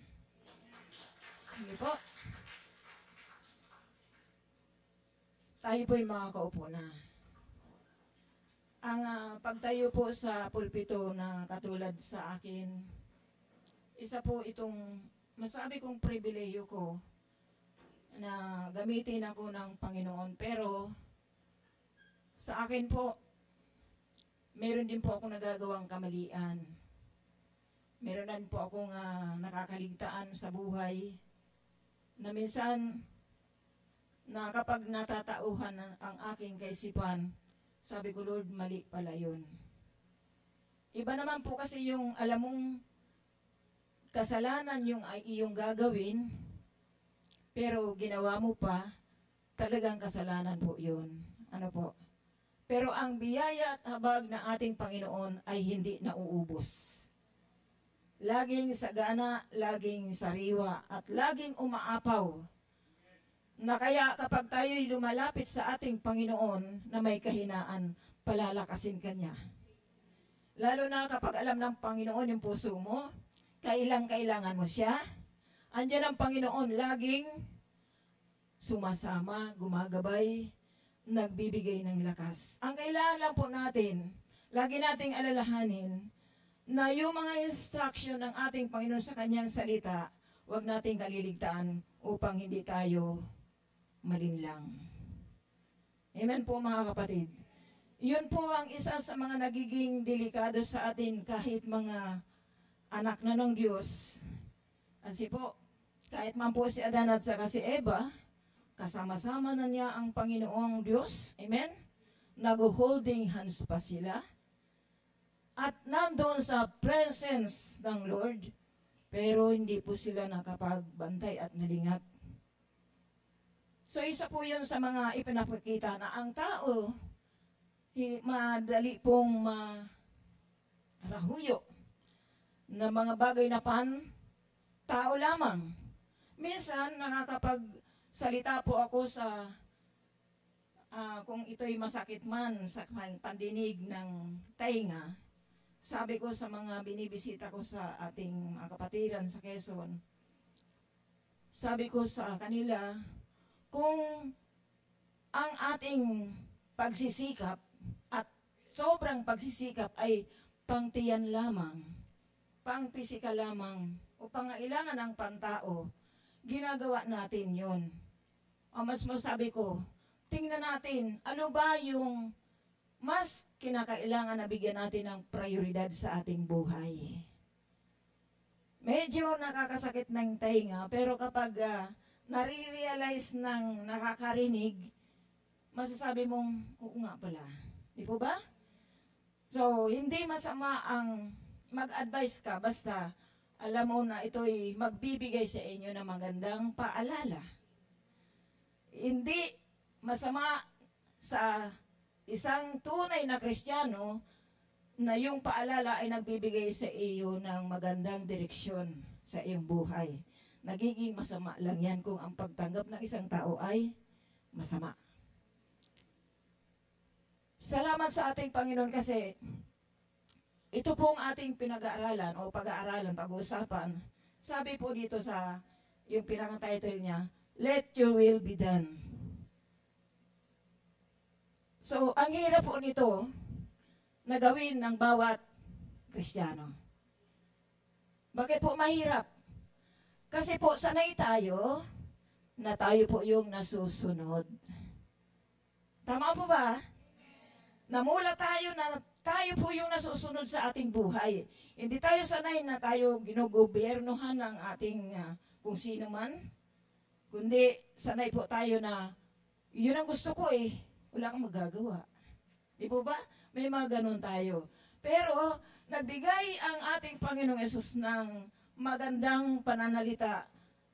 Speaker 6: Sige po. Tayo po'y makakaupo na. Ang pagtayo po sa pulpito na katulad sa akin, isa po itong masabi kong pribileyo ko na gamitin ako ng Panginoon. Pero sa akin po, meron din po akong nagagawang kamalian. Meron din po akong nakakaligtaan sa buhay. na minsan na kapag natatauhan ang aking kaisipan, sabi ko, Lord, mali pala yun. Iba naman po kasi yung alam mong kasalanan yung ay iyong gagawin, pero ginawa mo pa, talagang kasalanan po yun. Ano po? Pero ang biyaya at habag ng ating Panginoon ay hindi nauubos. Laging sagana, laging sariwa, at laging umaapaw. Na kaya kapag tayo'y lumalapit sa ating Panginoon na may kahinaan, palalakasin ka niya. Lalo na kapag alam ng Panginoon yung puso mo, kailangan mo siya, andyan ang Panginoon laging sumasama, gumagabay, nagbibigay ng lakas. Ang kailangan lang po natin, lagi nating alalahanin, na yung mga instruction ng ating Panginoon sa kanyang salita, huwag nating kaliligtaan upang hindi tayo malinlang. Amen po mga kapatid. Yun po ang isa sa mga nagiging delikado sa atin kahit mga anak na ng Diyos. Kasi po, kahit man po si Adan at saka si Eva, kasama-sama na niya ang Panginoong Diyos. Amen? Nag-holding hands pa sila. At nandoon sa presence ng Lord, pero hindi po sila nakapagbantay at nalingat. So isa po yun sa mga ipinapakita na ang tao, madali pong marahuyo na mga bagay na tao lamang. Minsan nakakapagsalita po ako sa kung ito'y masakit man sa pandinig ng tainga. Sabi ko sa mga binibisita ko sa ating mga kapatiran sa Quezon, sabi ko sa kanila, kung ang ating pagsisikap at sobrang pagsisikap ay pangtiyan lamang, pang-pisikal lamang, o pangailangan ng pantao, ginagawa natin yon. O mas masabi ko, tingnan natin, ano ba yung mas kinakailangan na bigyan natin ng prioridad sa ating buhay. Medyo nakakasakit ng tainga, pero kapag nare-realize ng nakakarinig, masasabi mong, oo nga pala. Di po ba? So, hindi masama ang mag-advise ka, basta alam mo na ito'y magbibigay sa inyo ng magandang paalala. Hindi masama sa isang tunay na Kristiyano na yung paalala ay nagbibigay sa iyo ng magandang direksyon sa iyong buhay. Nagiging masama lang yan kung ang pagtanggap ng isang tao ay masama. Salamat sa ating Panginoon kasi ito pong ating pinag-aaralan o pag-aaralan, pag-uusapan. Sabi po dito sa yung pinaka-title niya, Let Your Will Be Done. So, ang hirap po nito na gawin ng bawat Kristiyano. Bakit po mahirap? Kasi po sanay tayo na tayo po yung nasusunod. Tama po ba? Namula tayo na tayo po yung nasusunod sa ating buhay. Hindi tayo sanay na tayo ginugobernohan ng ating kung sino man. Kundi sanay po tayo na yun ang gusto ko eh. Wala kang magagawa. Di po ba? May mga ganun tayo. Pero, nagbigay ang ating Panginoong Yesus ng magandang pananalita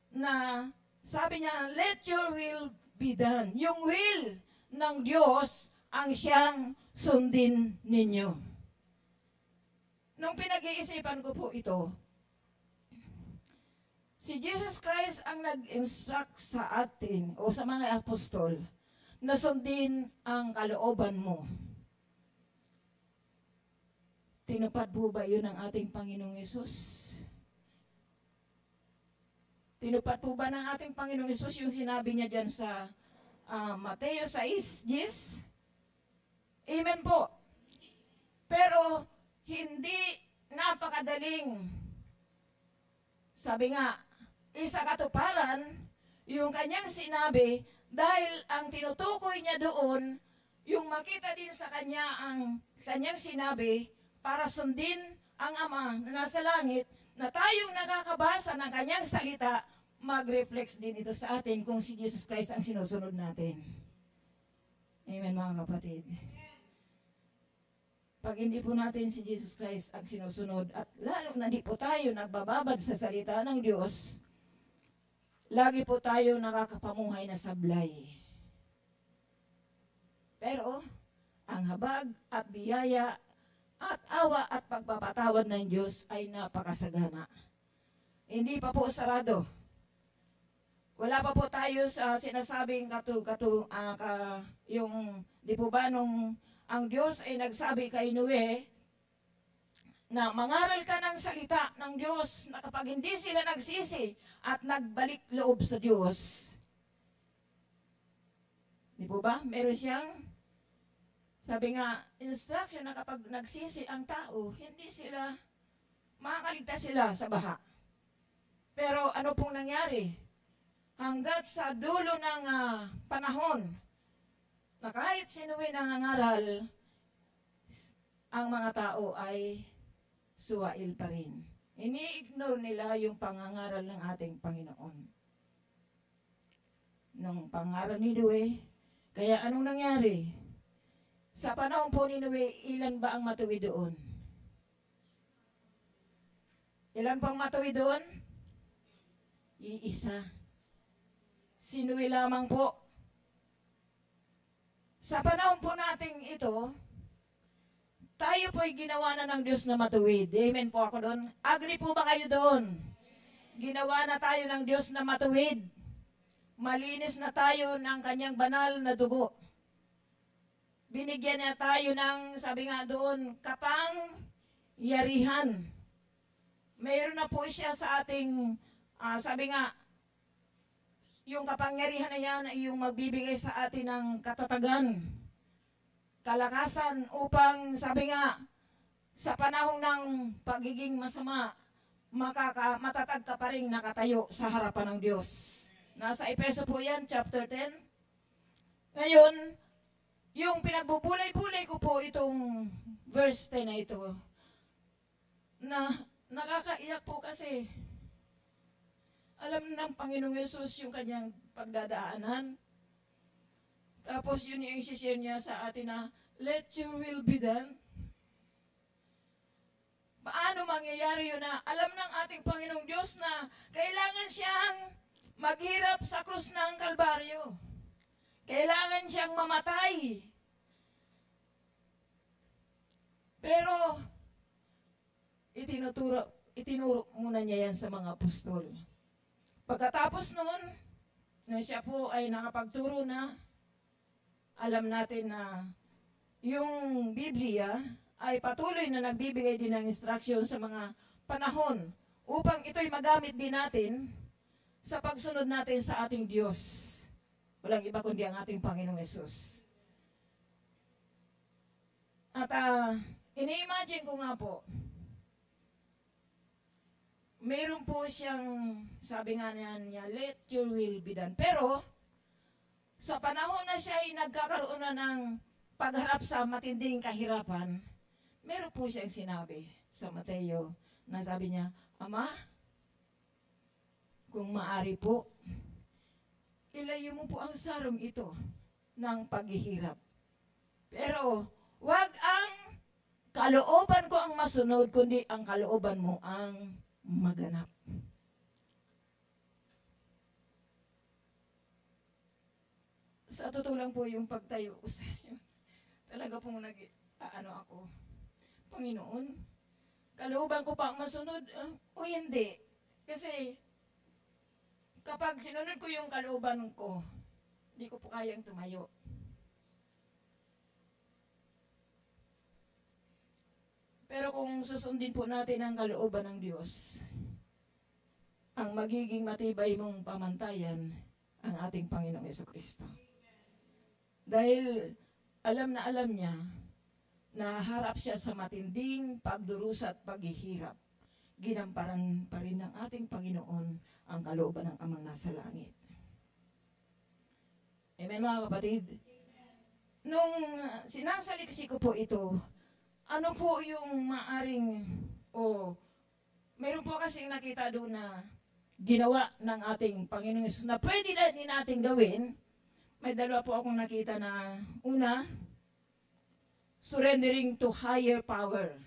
Speaker 6: na sabi niya, let your will be done. Yung will ng Diyos ang siyang sundin ninyo. Nung pinag-iisipan ko po ito, si Jesus Christ ang nag-instruct sa atin o sa mga apostol na sundin ang kalooban mo. Tinupad po ba yun ng ating Panginoong Yesus? Tinupad po ba ng ating Panginoong Yesus yung sinabi niya dyan sa Mateo 6:10? Amen po. Pero hindi napakadaling. Sabi nga, isa katuparan yung kanyang sinabi. Dahil ang tinutukoy niya doon, yung makita din sa kanya ang kanyang sinabi para sundin ang Ama na nasa langit, na tayong nakakabasa ng kanyang salita, mag-reflex din ito sa atin kung si Jesus Christ ang sinusunod natin. Amen, mga kapatid. Pag hindi po natin si Jesus Christ ang sinusunod at lalo na di po tayo nagbababad sa salita ng Diyos, lagi po tayo nakakapamuhay na sablay. Pero, ang habag at biyaya at awa at pagpapatawad ng Diyos ay napakasagana. Hindi pa po sarado. Wala pa po tayo sa sinasabing yung, di po ba, nung ang Diyos ay nagsabi kay Noe, na mangaral ka ng salita ng Diyos na kapag hindi sila nagsisi at nagbalik loob sa Diyos. Di po ba? Meron siyang, sabi nga, instruction na kapag nagsisi ang tao, hindi sila, makakaligtas sila sa baha. Pero ano pong nangyari? Hanggat sa dulo ng panahon, na kahit sinuwi nangangaral, ang mga tao ay suwail pa rin. Ini-ignore nila yung pangangaral ng ating Panginoon. Nung pangaral ni Noe, kaya anong nangyari? Sa panahon po ni Noe, ilan ba ang matuwid doon? Ilan pang matuwid doon? Iisa. Si Noe lamang po. Sa panahon po nating ito, tayo po'y ginawa na ng Diyos na matuwid. Amen po ako doon. Agree po ba kayo doon? Ginawa na tayo ng Diyos na matuwid. Malinis na tayo ng kanyang banal na dugo. Binigyan niya tayo ng, sabi nga doon, kapangyarihan. Mayroon na po siya sa ating, sabi nga, yung kapangyarihan na yan ay yung magbibigay sa atin ng katatagan, kalakasan upang, sabi nga, sa panahon ng pagiging masama, matatag ka pa rin nakatayo sa harapan ng Diyos. Nasa Efeso po yan, chapter 10. Ngayon, yung pinagbubulay-bulay ko po itong verse 10 na ito, na nakakaiyak po kasi, alam ng Panginoong Yesus yung kanyang pagdadaanan. Tapos yun yung isi-share niya sa atin na, let your will be done. Paano mangyayari yun na alam ng ating Panginoong Diyos na kailangan siyang maghirap sa krus ng Kalbaryo. Kailangan siyang mamatay. Pero, itinuro muna niya yan sa mga apostol. Pagkatapos noon, na siya po ay nakapagturo na, alam natin na yung Biblia ay patuloy na nagbibigay din ng instruction sa mga panahon upang ito'y magamit din natin sa pagsunod natin sa ating Diyos. Walang iba kundi ang ating Panginoong Yesus. At ini-imagine ko nga po, mayroon po siyang, sabi nga niya, let your will be done. Pero, sa panahon na siya ay nagkakaroon na ng pagharap sa matinding kahirapan, meron po siyang sinabi sa Mateo na sabi niya, Ama, kung maari po, ilayo mo po ang sarong ito ng paghihirap. Pero, wag ang kalooban ko ang masunod, kundi ang kalooban mo ang maganap. Sa totoo lang po yung pagtayo ko sa iyo, talaga pong ako, Panginoon, kalooban ko pa ang masunod, o hindi. Kasi, kapag sinunod ko yung kalooban ko, hindi ko po kayang tumayo. Pero kung susundin po natin ang kalooban ng Diyos, ang magiging matibay mong pamantayan ang ating Panginoong Jesucristo. Dahil alam niya na harap siya sa matinding pagdurusa at paghihirap. Ginamparan pa rin ng ating Panginoon ang kalooban ng Amang nasa langit. Amen mga kapatid? Nung sinasaliksi ko po ito, ano po yung maaring, meron po kasing nakita doon na ginawa ng ating Panginoong Yesus na pwede na din natin gawin, may dalawa po akong nakita na una, surrendering to higher power.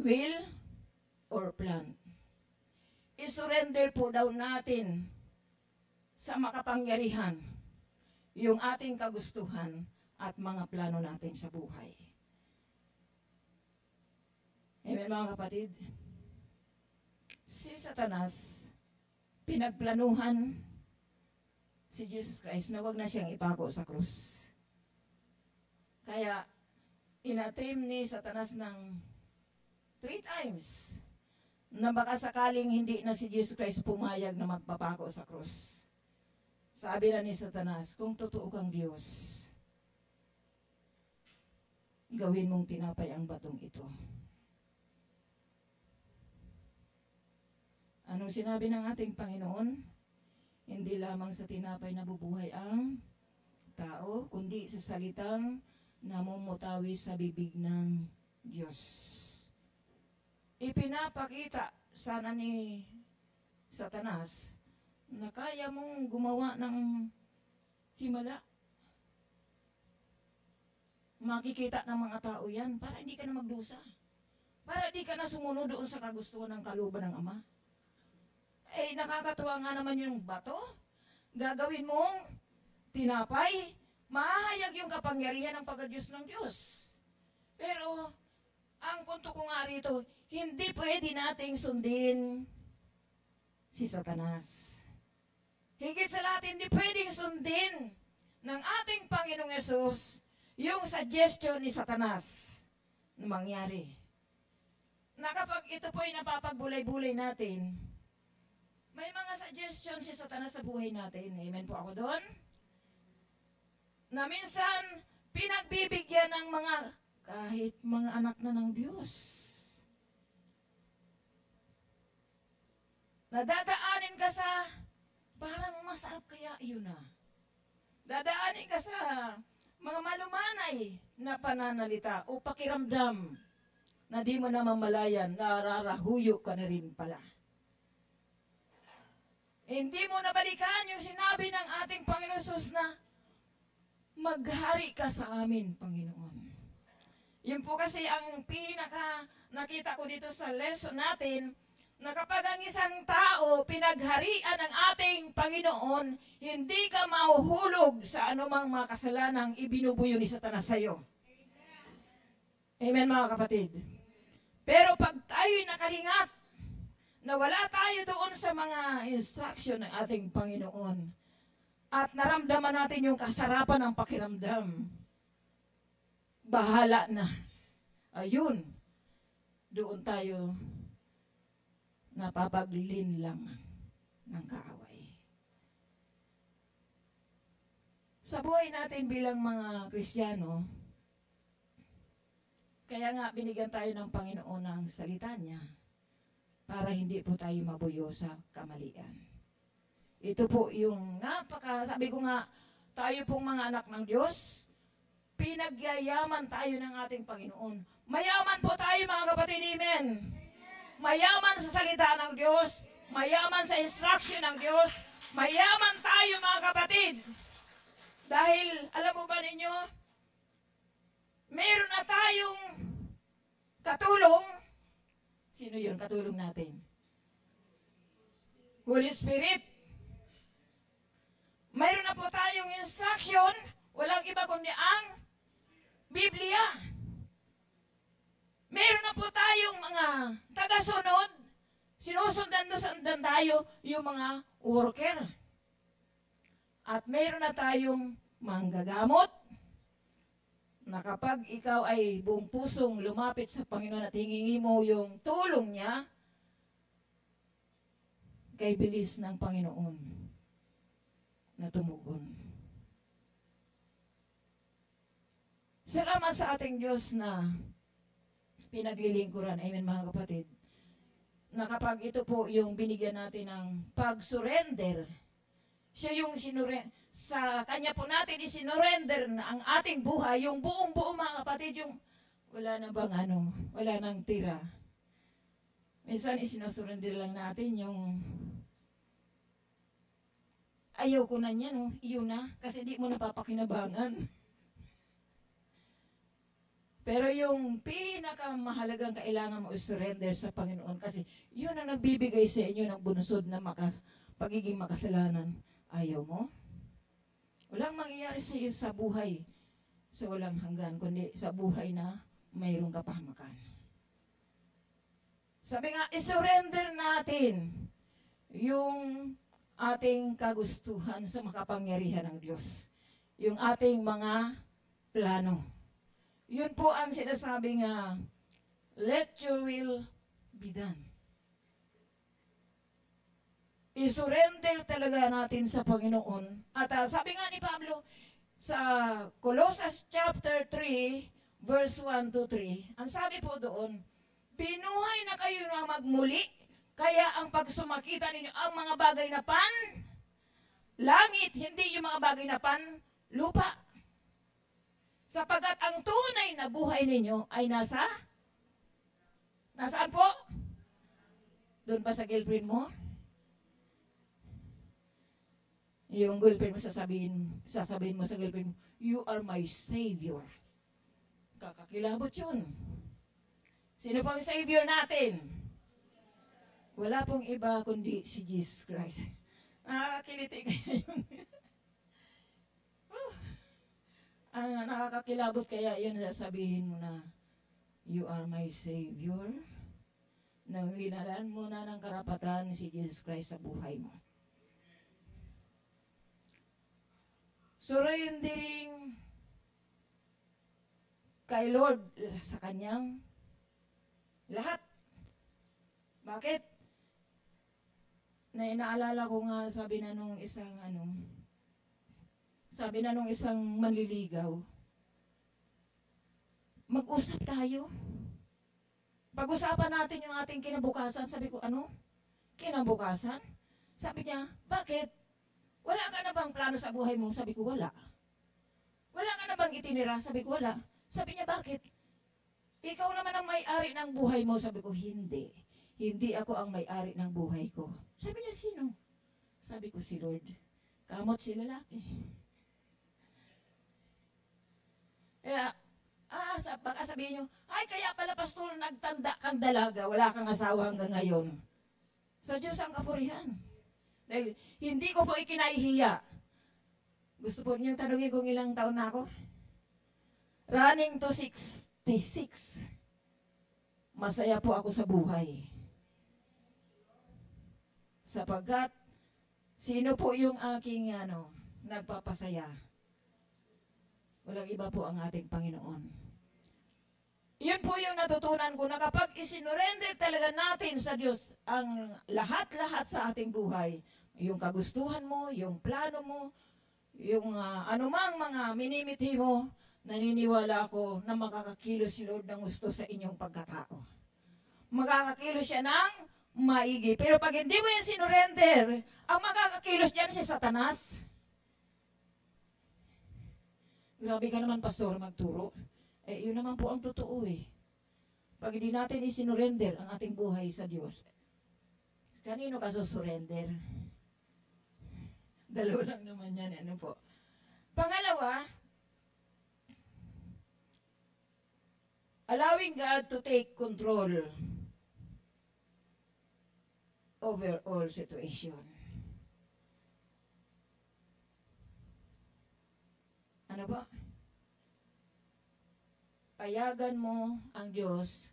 Speaker 6: Will or plan. I-surrender po daw natin sa makapangyarihan yung ating kagustuhan at mga plano natin sa buhay. Amen mga kapatid? Si Satanas, pinagplanuhan si Jesus Christ na wag na siyang ipako sa krus. Kaya, inatim ni Satanas ng 3 times na baka sakaling hindi na si Jesus Christ pumayag na magpapako sa krus. Sabi na ni Satanas, kung totoo kang Diyos, gawin mong tinapay ang batong ito. Anong sinabi ng ating Panginoon? Hindi lamang sa tinapay nabubuhay ang tao, kundi sa salitang namumutawi sa bibig ng Diyos. Ipinapakita sana ni Satanas na kaya mong gumawa ng himala. Makikita ng mga tao yan para hindi ka na magdusa. Para hindi ka na sumunod doon sa kagustuhan ng kalooban ng Ama. Eh, nakakatuwa nga naman yung bato. Gagawin mong tinapay, mahahayag yung kapangyarihan ng pagkadyos ng Diyos. Pero, ang punto ko nga rito, hindi pwede nating sundin si Satanas. Higit sa lahat, hindi pwedeng sundin ng ating Panginoong Yesus yung suggestion ni Satanas na mangyari. Na kapag ito po'y napapagbulay-bulay natin, may mga suggestion si Satanas sa buhay natin. Amen po ako doon. Na minsan, pinagbibigyan ng mga, kahit mga anak na ng Diyos. Nadadaanin ka sa, parang masarap kaya yun na. Dadaanin ka sa mga malumanay na pananalita o pakiramdam na di mo na mamalayan, nararahuyo ka na rin pala. Hindi mo nabalikan yung sinabi ng ating Panginoon Jesus na maghari ka sa amin, Panginoon. Yun po kasi ang pinaka nakita ko dito sa lesson natin, na kapag ang isang tao pinagharian ng ating Panginoon, hindi ka mahuhulog sa anumang mga kasalanang ibinubuyo ni Satanas sa iyo. Amen mga kapatid. Pero pag tayo'y nakalingat, na wala tayo doon sa mga instruction ng ating Panginoon, at naramdaman natin yung kasarapan ng pakiramdam, bahala na. Ayun, doon tayo napapaglinlang ng kaaway. Sa buhay natin bilang mga Kristiyano, kaya nga binigyan tayo ng Panginoon ng salita niya para hindi po tayo mabuyo sa kamalian. Ito po yung sabi ko nga, tayo pong mga anak ng Diyos, pinagyayaman tayo ng ating Panginoon. Mayaman po tayo mga kapatid, amen. Mayaman sa salita ng Diyos, mayaman sa instruction ng Diyos, mayaman tayo mga kapatid. Dahil, alam mo ba ninyo, meron na tayong katulong. Sino yun katulong natin? Holy Spirit. Mayroon na po tayong instruction, walang iba kundi ang Biblia. Meron na po tayong mga tagasunod, sinusundan tayo yung mga worker. At meron na tayong manggagamot, na kapag ikaw ay buong pusong lumapit sa Panginoon at hingingi mo yung tulong niya, kay bilis ng Panginoon na tumugon. Salamat sa ating Diyos na pinaglilingkuran. Amen mga kapatid. Na kapag ito po yung binigyan natin ng pag-surrender, siya yung sa kanya po natin isinurrender na ang ating buhay, yung buong mga kapatid, yung wala na bang wala nang tira. Minsan isinusurrender lang natin yung ayaw ko na niya, no? Iyon na, kasi di mo napapakinabangan. Pero yung pinakamahalagang kailangan mo surrender sa Panginoon kasi yun ang nagbibigay sa inyo ng bunsod na pagiging makasalanan. Ayaw mo? Walang mangyayari sa iyo sa buhay sa walang hanggan, kundi sa buhay na mayroong kapahamakan. Sabi nga, isurrender natin yung ating kagustuhan sa makapangyarihan ng Diyos. Yung ating mga plano. Yun po ang sinasabi nga, let your will be done. I-surrender talaga natin sa Panginoon. At sabi nga ni Pablo sa Colossus chapter 3, verse 1 to 3, ang sabi po doon, binuhay na kayo na magmuli, kaya ang pagsumakita ninyo ang mga bagay na langit, hindi yung mga bagay na lupa. Sapagat ang tunay na buhay ninyo ay nasaan po? Doon pa sa girlfriend mo? Yung girlfriend mo sasabihin mo sa girlfriend mo, you are my savior. Kakakilabot yun. Sino pong savior natin? Wala pong iba kundi si Jesus Christ. Nakakiliti kaya yun. Nakakakilabot kaya yun sasabihin mo na, you are my savior. Nang hinalaan mo na ng karapatan si Jesus Christ sa buhay mo. Surrendering kay Lord sa kanyang lahat. Bakit? Naalala ko nga, sabi na nung isang manliligaw, mag-usap tayo. Pag-usapan natin yung ating kinabukasan. Sabi ko, ano? Kinabukasan? Sabi niya, bakit? Wala ka na bang plano sa buhay mo? Sabi ko, wala. Wala ka na bang itinira? Sabi ko, wala. Sabi niya, bakit? Ikaw naman ang may-ari ng buhay mo. Sabi ko, hindi. Hindi ako ang may-ari ng buhay ko. Sabi niya, sino? Sabi ko, si Lord. Kamot si lalaki. Kaya, baka sabihin nyo, ay, kaya pala, pastor, nagtanda kang dalaga, wala kang asawa hanggang ngayon. Sa Diyos ang kapurihan. Dahil, hindi ko po ikinahihiya. Gusto po niyong tanungin kung ilang taon na ako? Running to 66. Masaya po ako sa buhay. Sapagkat, sino po yung aking nagpapasaya? Walang iba po ang ating Panginoon. Yun po yung natutunan ko na kapag isinurrender talaga natin sa Diyos ang lahat-lahat sa ating buhay, yung kagustuhan mo, yung plano mo, yung anumang mga minimiti mo, naniniwala ako na makakakilos si Lord ng gusto sa inyong pagkatao. Makakakilos siya ng maigi. Pero pag hindi mo yung sinurrender, ang makakakilos diyan si Satanas. Grabe ka naman, pastor, magturo. Yun naman po ang totoo eh. Pag hindi natin isinurrender ang ating buhay sa Diyos, kanino ka susurrender? Dalawa lang naman yan. Ano po? Pangalawa, allowing God to take control over all situation. Ano ba? Payagan mo ang Diyos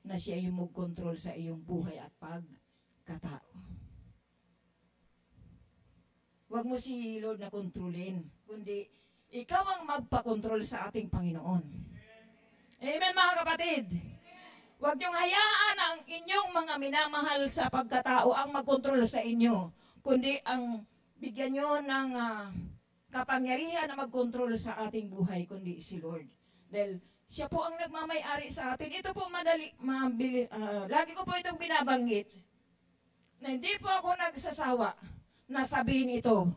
Speaker 6: na siya yung mag-control sa iyong buhay at pagkatao. Huwag mo si Lord na kontrolin, kundi ikaw ang magpakontrol sa ating Panginoon. Amen, mga kapatid? Huwag niyong hayaan ang inyong mga minamahal sa pagkatao ang magkontrol sa inyo, kundi ang bigyan niyo ng kapangyarihan na magkontrol sa ating buhay, kundi si Lord. Dahil siya po ang nagmamay-ari sa atin. Ito po lagi ko po itong binabanggit, na hindi po ako nagsasawa na sabihin ito,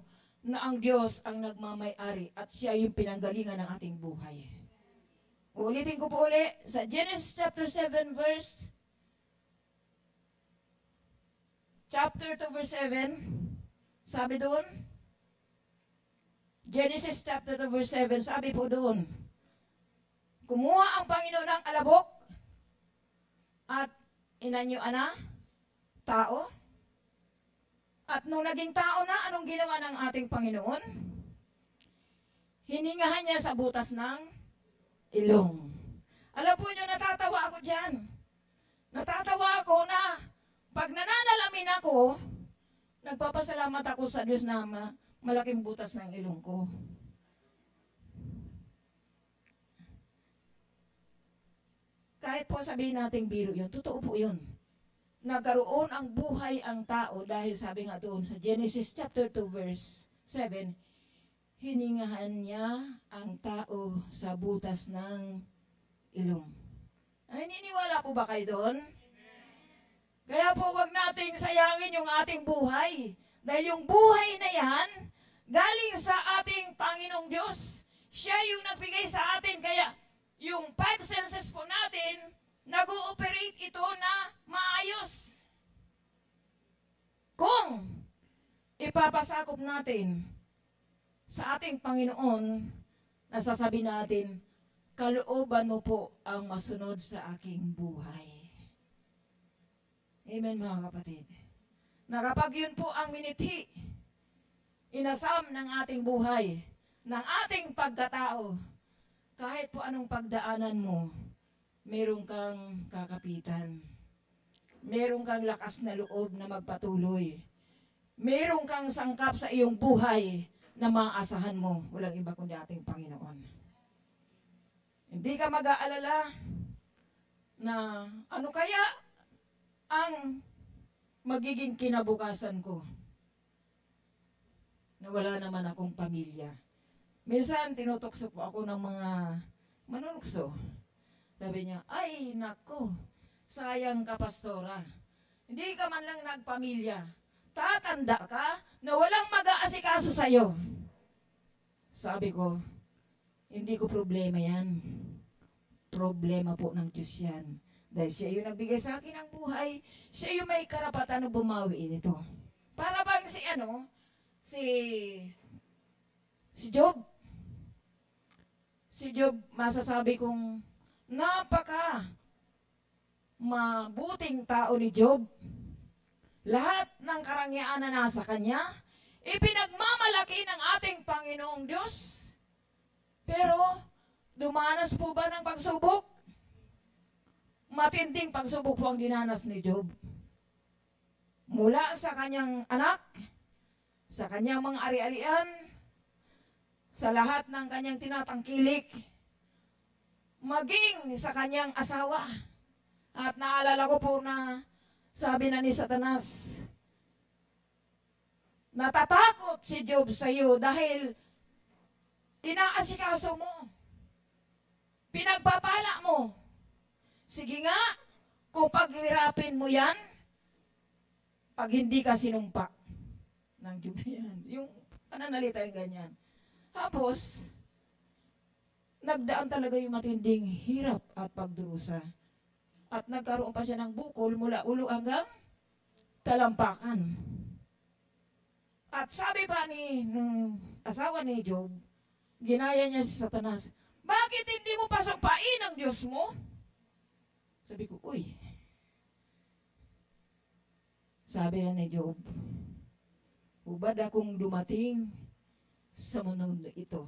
Speaker 6: na ang Diyos ang nagmamay-ari at siya yung pinanggalingan ng ating buhay. Ulitin ko po uli, sa Genesis chapter 7 verse chapter 2 verse 7, sabi doon, Genesis chapter 2 verse 7, sabi po doon, kumuha ang Panginoon ng alabok at inanyo ana, tao. At nung naging tao na, anong ginawa ng ating Panginoon? Hiningahan niya sa butas ng ilong. Alam po niyo, natatawa ako dyan. Natatawa ako na pag nananalamin ako, nagpapasalamat ako sa Diyos na malaking butas ng ilong ko. Kahit po sabihin nating biro yun, totoo po yun. Nagkaroon ang buhay ang tao dahil sabi nga doon sa Genesis chapter 2 verse 7, hiningahan niya ang tao sa butas ng ilong. Ay, niniwala po ba kayo doon? Kaya po wag nating sayangin yung ating buhay. Dahil yung buhay na yan, galing sa ating Panginoong Diyos. Siya yung nagbigay sa atin. Kaya yung 5 senses po natin, nag-ooperate ito na maayos. Kung ipapasakop natin sa ating Panginoon, nasasabi natin, kalooban mo po ang masunod sa aking buhay. Amen mga kapatid. Na kapag yun po ang minithi, inasam ng ating buhay, ng ating pagkatao, kahit po anong pagdaanan mo, meron kang kakapitan. Meron kang lakas na loob na magpatuloy. Meron kang sangkap sa iyong buhay na maaasahan mo. Walang iba kundi ating Panginoon. Hindi ka mag-aalala na ano kaya ang magiging kinabukasan ko na wala naman akong pamilya. Minsan tinutokso po ako ng mga manunukso. Sabi niya, ay nako, sayang ka pastora. Hindi ka man lang nagpamilya. Tatanda ka na walang mag-aasikaso sa'yo. Sabi ko, hindi ko problema yan. Problema po ng Diyos yan. Dahil siya yung nagbigay sa akin ng buhay, siya yung may karapatan na bumawi nito. Para bang si Job. Si Job, masasabi kong napaka mabuting tao ni Job. Lahat ng karangyaan na nasa kanya, ipinagmamalaki ng ating Panginoong Diyos. Pero, dumanas po ba ng pagsubok? Matinding pagsubok po ang dinanas ni Job. Mula sa kanyang anak, sa kanyang mga ari-arian, sa lahat ng kanyang tinatangkilik, maging sa kanyang asawa. At naalala ko po na sabi na ni Satanas, natatakot si Job sa iyo dahil inaasikaso mo, pinagpapala mo. Sige nga, kung paghirapin mo yan, pag hindi ka sinumpa ng Job yan. Yung pananalita yung ganyan. Tapos, nagdaan talaga yung matinding hirap at pagdurusa. At nagkaroon pa siya ng bukol mula ulo hanggang talampakan. At sabi pa nung asawa ni Job, ginaya niya si Satanas, bakit hindi mo pasampain ang Diyos mo? Sabi ko, uy. Sabi na ni Job, hubad akong dumating sa mundong ito,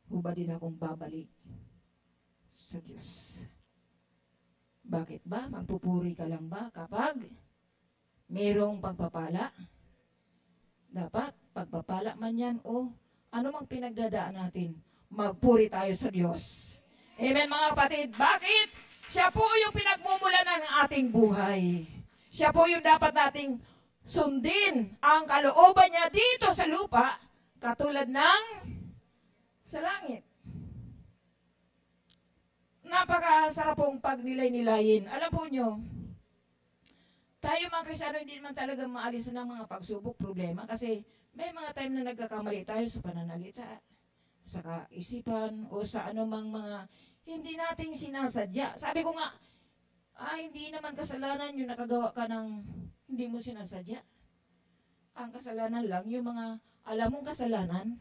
Speaker 6: hubad din akong babalik sa Diyos. Bakit ba? Magpupuri ka lang ba kapag mayroong pagpapala? Dapat, pagpapala man yan o ano mang pinagdadaan natin, magpuri tayo sa Diyos. Amen mga kapatid. Bakit? Siya po yung pinagmumulanan ng ating buhay. Siya po yung dapat nating sundin ang kalooban niya dito sa lupa, katulad ng sa langit. Napakasarap pong pagnilay-nilayin. Alam po nyo, tayo mga Kristiyano hindi naman talaga maalis ng mga pagsubok, problema, kasi may mga time na nagkakamali tayo sa pananalita, sa kaisipan, o sa anumang mga hindi nating sinasadya. Sabi ko nga, hindi naman kasalanan yung nakagawa ka ng hindi mo sinasadya. Ang kasalanan lang, yung mga alam mong kasalanan,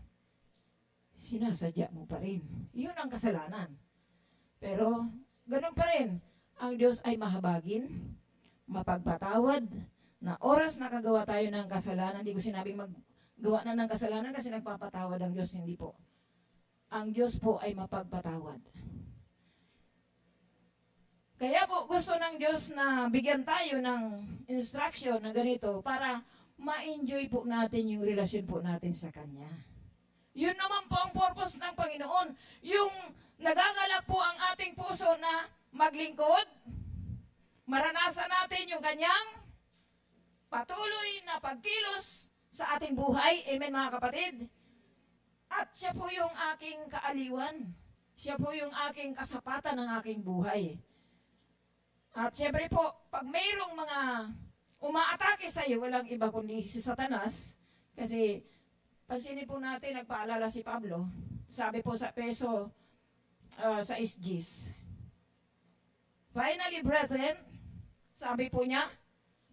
Speaker 6: sinasadya mo pa rin. Yun ang kasalanan. Pero, ganun pa rin. Ang Diyos ay mahabagin, mapagpatawad, na oras nakagawa tayo ng kasalanan, hindi ko sinabing maggawa na ng kasalanan kasi nagpapatawad ang Diyos, hindi po. Ang Diyos po ay mapagpatawad. Kaya po gusto ng Diyos na bigyan tayo ng instruction na ganito para ma-enjoy po natin yung relasyon po natin sa Kanya. Yun naman po ang purpose ng Panginoon. Yung nagagalak po ang ating puso na maglingkod, maranasan natin yung Kanyang patuloy na pagkilos sa ating buhay. Amen mga kapatid? At siya po yung aking kaaliwan. Siya po yung aking kasapatan ng aking buhay. At siyempre po, pag mayroong mga umaatake sa iyo, walang iba kundi si Satanas. Kasi, pansinin po natin, nagpaalala si Pablo. Sabi po sa Peso, sa Isgis. Finally, brethren, sabi po niya,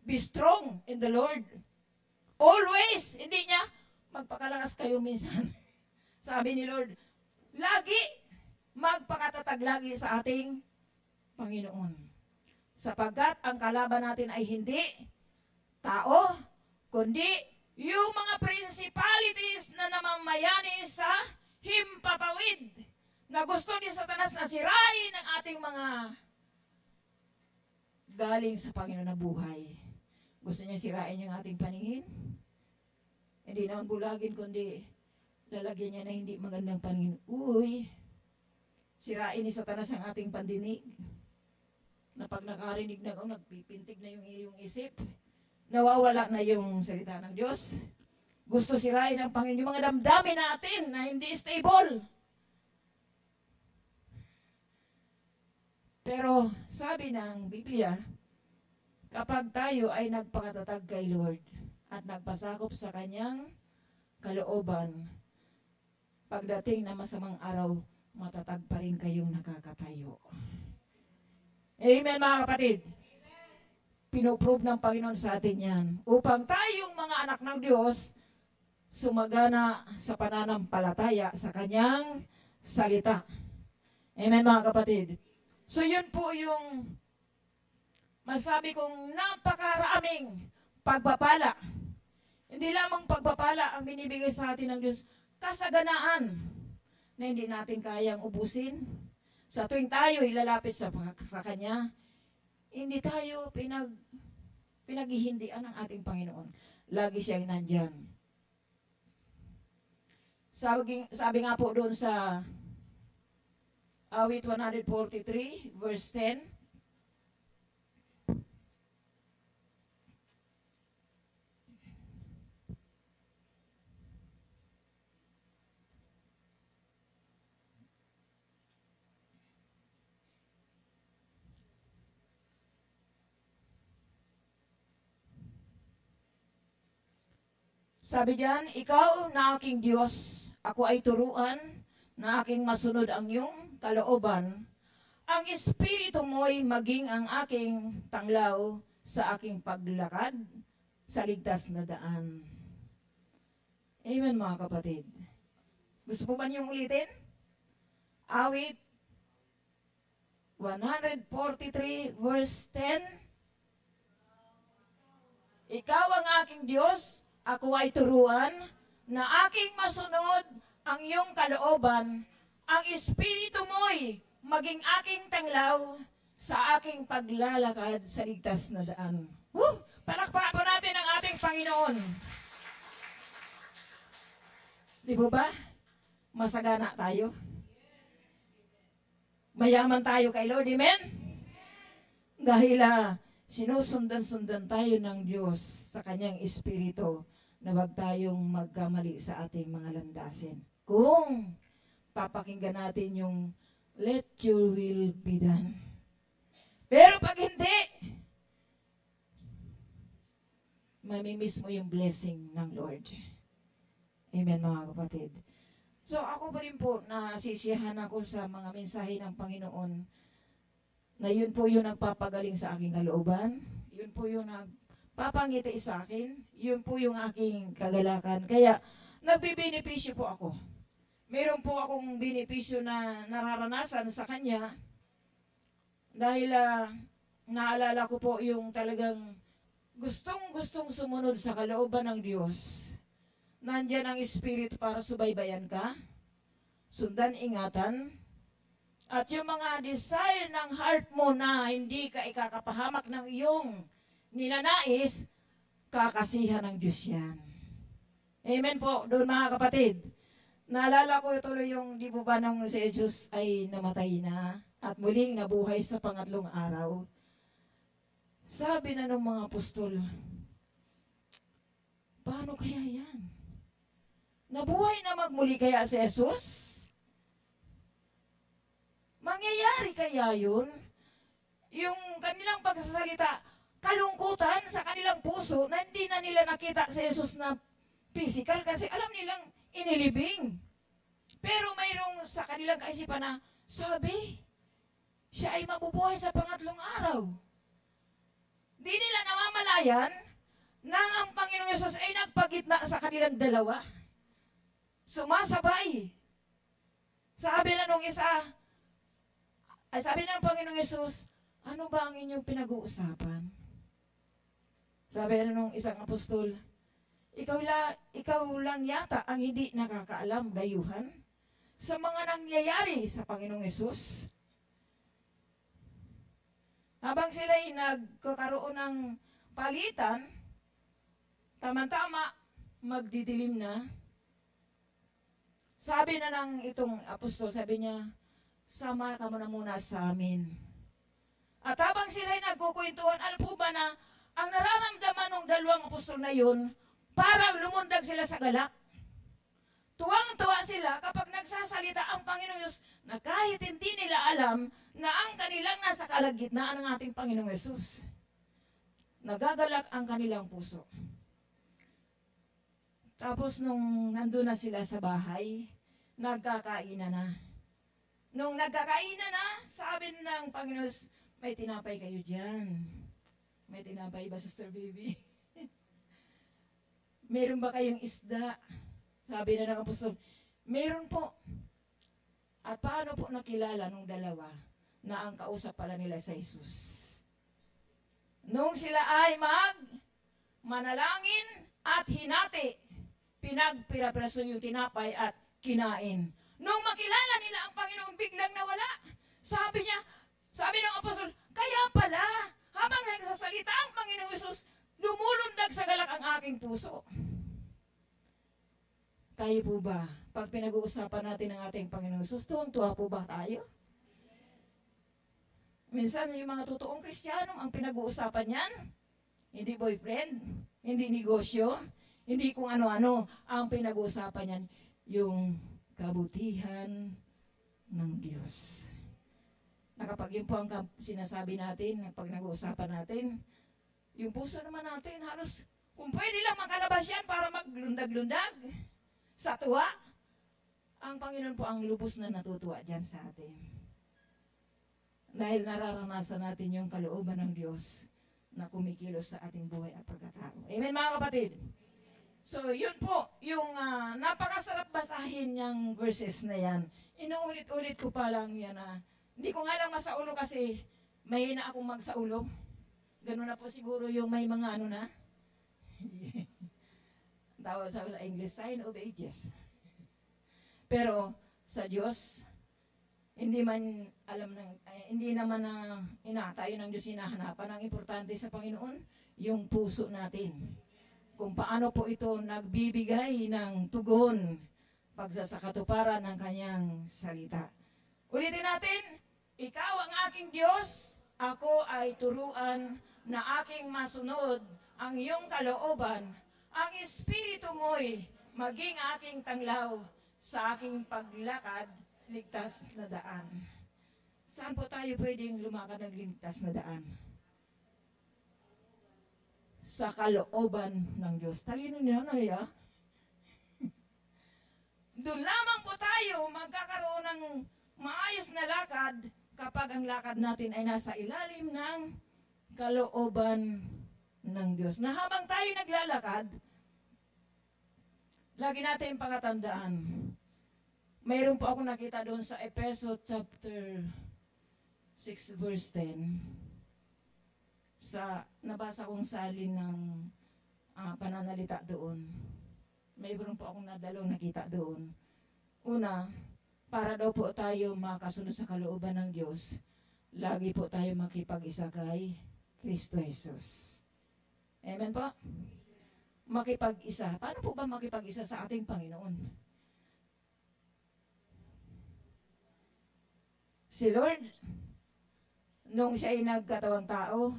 Speaker 6: be strong in the Lord. Always, hindi niya, magpakalakas kayo minsan. Sabi ni Lord, lagi, magpakatatag lagi sa ating Panginoon. Sapagkat ang kalaban natin ay hindi tao, kundi yung mga principalities na namamayani sa himpapawid na gusto ni Satanas na sirain ang ating mga galing sa Panginoon na buhay. Gusto niya sirain yung ating paningin? Hindi naman bulagin, kundi lalagyan niya na hindi magandang paningin. Uy, sirain ni Satanas ang ating pandinig. Na pag nakarinig na nagpipintig na yung iyong isip, nawawala na yung salita ng Diyos. Gusto sirain ng Panginoon yung mga damdamin natin na hindi stable. Pero sabi ng Biblia, kapag tayo ay nagpakatatag kay Lord at nagpasakop sa Kanyang kalooban, pagdating na masamang araw, matatag pa rin kayong nakakatayo. Amen mga kapatid. Pinoprove ng Panginoon sa atin yan. Upang tayong mga anak ng Diyos, sumagana sa pananampalataya sa Kanyang salita. Amen mga kapatid. So yun po yung masabi kong napakaraming pagpapala. Hindi lamang pagpapala ang binibigay sa atin ng Diyos, kasaganaan na hindi natin kayang ubusin. Sa tuwing tayo ilalapit sa Kanya, hindi tayo pinaghihindian ng ating Panginoon. Lagi siyang nandyan. Sabi nga po doon sa awit 143, verse 10, sabi diyan, ikaw na aking Diyos, ako ay turuan na aking masunod ang iyong kalooban. Ang espiritu mo'y maging ang aking tanglaw sa aking paglakad sa ligtas na daan. Amen mga kapatid. Gusto po ba niyong ulitin? Awit 143 verse 10. Ikaw ang aking Diyos, ako ay turuan na aking masunod ang iyong kalooban. Ang espiritu mo'y maging aking tanglaw sa aking paglalakad sa ligtas na daan. Palakpakan po natin ang ating Panginoon. Di po ba? Masagana tayo. Mayaman tayo kay Lord. Amen? Dahil sinusundan-sundan tayo ng Diyos sa Kanyang Espiritu na wag tayong magkamali sa ating mga landasin. Kung papakinggan natin yung let your will be done. Pero pag hindi, mamimiss mo yung blessing ng Lord. Amen mga kapatid. So ako pa rin po nasisiyahan ako sa mga mensahe ng Panginoon na yun po yung nagpapagaling sa aking kalooban, yun po yung nagpapangiti sa akin, yun po yung aking kagalakan. Kaya nagbibenepisyo po ako. Meron po akong benepisyo na nararanasan sa kanya dahil naalala ko po yung talagang gustong sumunod sa kalooban ng Diyos. Nandyan ang Espiritu para subaybayan ka, sundan, ingatan, at yung mga desire ng heart mo na hindi ka ikakapahamak ng iyong ninanais, kakasihan ng Diyos yan. Amen po, doon mga kapatid. Naalala ko tuloy yung di po ba nung si Jesus ay namatay na at muling nabuhay sa pangatlong araw. Sabi na ng mga apostol, paano kaya yan? Nabuhay na magmuli kaya si Jesus? Mangyayari kaya yun? Yung kanilang pagsasalita, kalungkutan sa kanilang puso na hindi na nila nakita si Jesus na physical kasi alam nilang inilibing. Pero mayroong sa kanilang kaisipan na sabi, siya ay mabubuhay sa pangatlong araw. Di nila namamalayan na ang Panginoong Yesus ay nagpagitna sa kanilang dalawa. Sumasabay. Sabi na nung isa, sabi ng Panginoong Yesus, ano ba ang inyong pinag-uusapan? Sabi na nung isang apostol, ikaw lang yata ang hindi nakakaalam, dayuhan, sa mga nangyayari sa Panginoong Yesus. Habang sila'y nagkakaroon ng palitan, tama-tama, magdidilim na, sabi na ng itong apostol, sabi niya, sama ka muna sa amin. At habang sila'y nagkukwentuhan, alam po ba na ang nararamdaman ng dalawang apostol na yun, parang lumundag sila sa galak. Tuwang-tuwa sila kapag nagsasalita ang Panginoong Yesus na kahit hindi nila alam na ang kanilang nasa kalagitnaan ng ating Panginoong Yesus. Nagagalak ang kanilang puso. Tapos nung nandun na sila sa bahay, nagkakainan na. Nung nagkakainan na, sabi ng Panginoon, may tinapay kayo dyan. May tinapay ba, Sister Baby? Meron ba kayong isda? Sabi na ng apostol, meron po. At paano po nakilala nung dalawa na ang kausap pala nila sa Jesus? Nung sila ay manalangin at hinati, pinagpirapraso yung tinapay at kinain. Nung makilala nila ang Panginoon, biglang nawala. Sabi ng apostol, kaya pala, habang nagsasalita ang Panginoong Yesus, lumulundag sa galak ang aking puso. Tayo po ba, pag pinag-uusapan natin ang ating Panginoong Yesus, tuwang-tuwa po ba tayo? Minsan yung mga totoong Kristiyano, ang pinag-uusapan yan, hindi boyfriend, hindi negosyo, hindi kung ano-ano, ang pinag-uusapan yan, yung kabutihan ng Diyos. Kapag yun po ang sinasabi natin, pag nag-uusapan natin, yung puso naman natin, halos, kung pwede lang makalabas yan para maglundag-lundag sa tuwa, ang Panginoon po ang lubos na natutuwa dyan sa atin. Dahil nararanasan natin yung kalooban ng Diyos na kumikilos sa ating buhay at pagkatao. Amen mga kapatid? So, yun po, yung napakasarap basahin yung verses na yan. Inuulit-ulit ko pa lang yan na hindi ko nga lang masaulo kasi mahina akong magsaulo. Ganun na po siguro yung may mga ano na. Tawag sa English, sign of ages. Pero sa Diyos, hindi naman tayo ng Diyos hinahanapan. Ang importante sa Panginoon, yung puso natin. Kung paano po ito nagbibigay ng tugon sa katuparan ng kanyang salita. Ulitin natin, ikaw ang aking Diyos, ako ay turuan na aking masunod ang iyong kalooban, ang Espiritu mo'y maging aking tanglaw sa aking paglakad, ligtas na daan. Saan po tayo pwedeng lumakad ng ligtas na daan? Sa kalooban ng Diyos. Talino niya na ya. Doon lamang po tayo magkakaroon ng maayos na lakad kapag ang lakad natin ay nasa ilalim ng kalooban ng Diyos. Na habang tayo naglalakad, lagi natin pakatandaan. Mayroon po ako nakita doon sa Efeso chapter 6 verse 10. Sa nabasa kong salin ng pananalita doon. Mayroon po akong nadalong nakita doon. Una, para daw po tayo makasunod sa kalooban ng Diyos, lagi po tayo makipag-isa kay Kristo Jesus. Amen po? Makipag-isa. Paano po ba makipag-isa sa ating Panginoon? Si Lord, nung siya ay nagkatawang tao,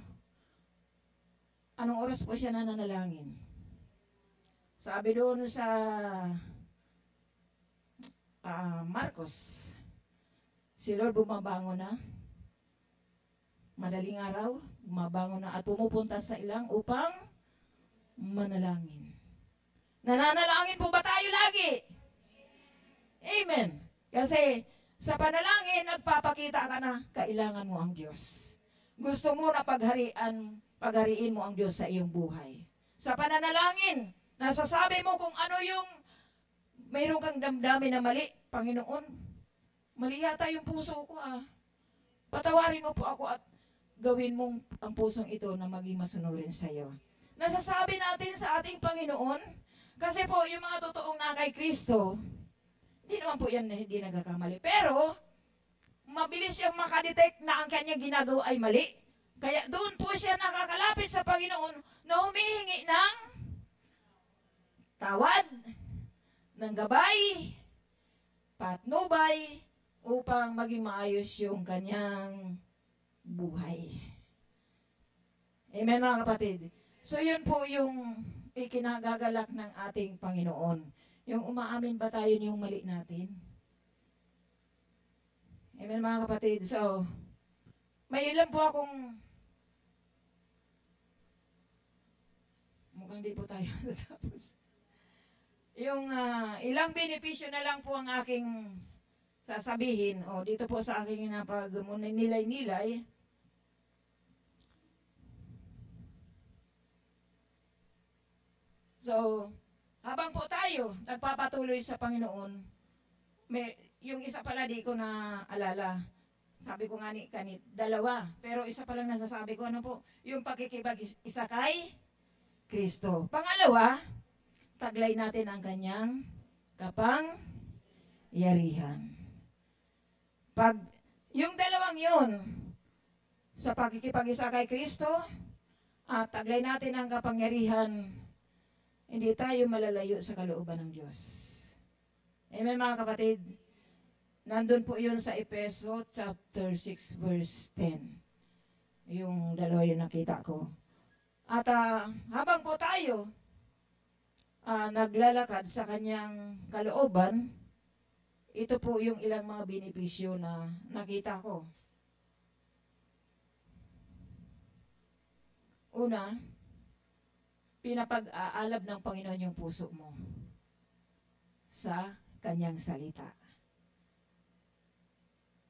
Speaker 6: anong oras po siya nananalangin? Sabi doon sa Marcos, si Lord bumabangon na, madaling araw, bumabangon na at pumupunta sa ilang upang manalangin. Nananalangin po ba tayo lagi? Amen. Kasi sa panalangin, nagpapakita ka na kailangan mo ang Diyos. Gusto mo na paghariin mo ang Diyos sa iyong buhay. Sa pananalangin, nasasabi mo kung ano yung mayroon kang damdamin na mali. Panginoon, mali yata yung puso ko Patawarin mo po ako at gawin mong ang pusong ito na maging masunurin sa iyo. Nasasabi natin sa ating Panginoon, kasi po yung mga totoong na kay Kristo, hindi naman po yan hindi nagkakamali. Pero, mabilis siyang makadetect na ang kanyang ginagawa ay mali. Kaya doon po siya nakakalapit sa Panginoon na humihingi ng tawad, ng gabay, patnubay, upang maging maayos yung kanyang buhay. Amen mga kapatid. So yun po yung ikinagagalak ng ating Panginoon. Yung umaamin ba tayo niyong mali natin? Amen mga kapatid. So, may ilan po akong mukhang di po tayo natapos. Yung ilang benepisyo na lang po ang aking sasabihin. O, dito po sa aking nilay-nilay. So, habang po tayo nagpapatuloy sa Panginoon, yung isa pala di ko na alala. Sabi ko nga kanit, dalawa. Pero isa pa lang nasasabi ko, ano po? Yung pakikipag-isa kay Kristo. Pangalawa, taglay natin ang kanyang kapangyarihan. Pag yung dalawang yun, sa pakikipag-isa kay Kristo, at taglay natin ang kapangyarihan, hindi tayo malalayo sa kalooban ng Diyos. Amen mga kapatid? Nandun po yun sa Efeso chapter 6 verse 10. Yung dalawa yung nakita ko. At habang po tayo naglalakad sa kanyang kalooban, ito po yung ilang mga benepisyo na nakita ko. Una, pinapag-aalab ng Panginoon yung puso mo sa kanyang salita.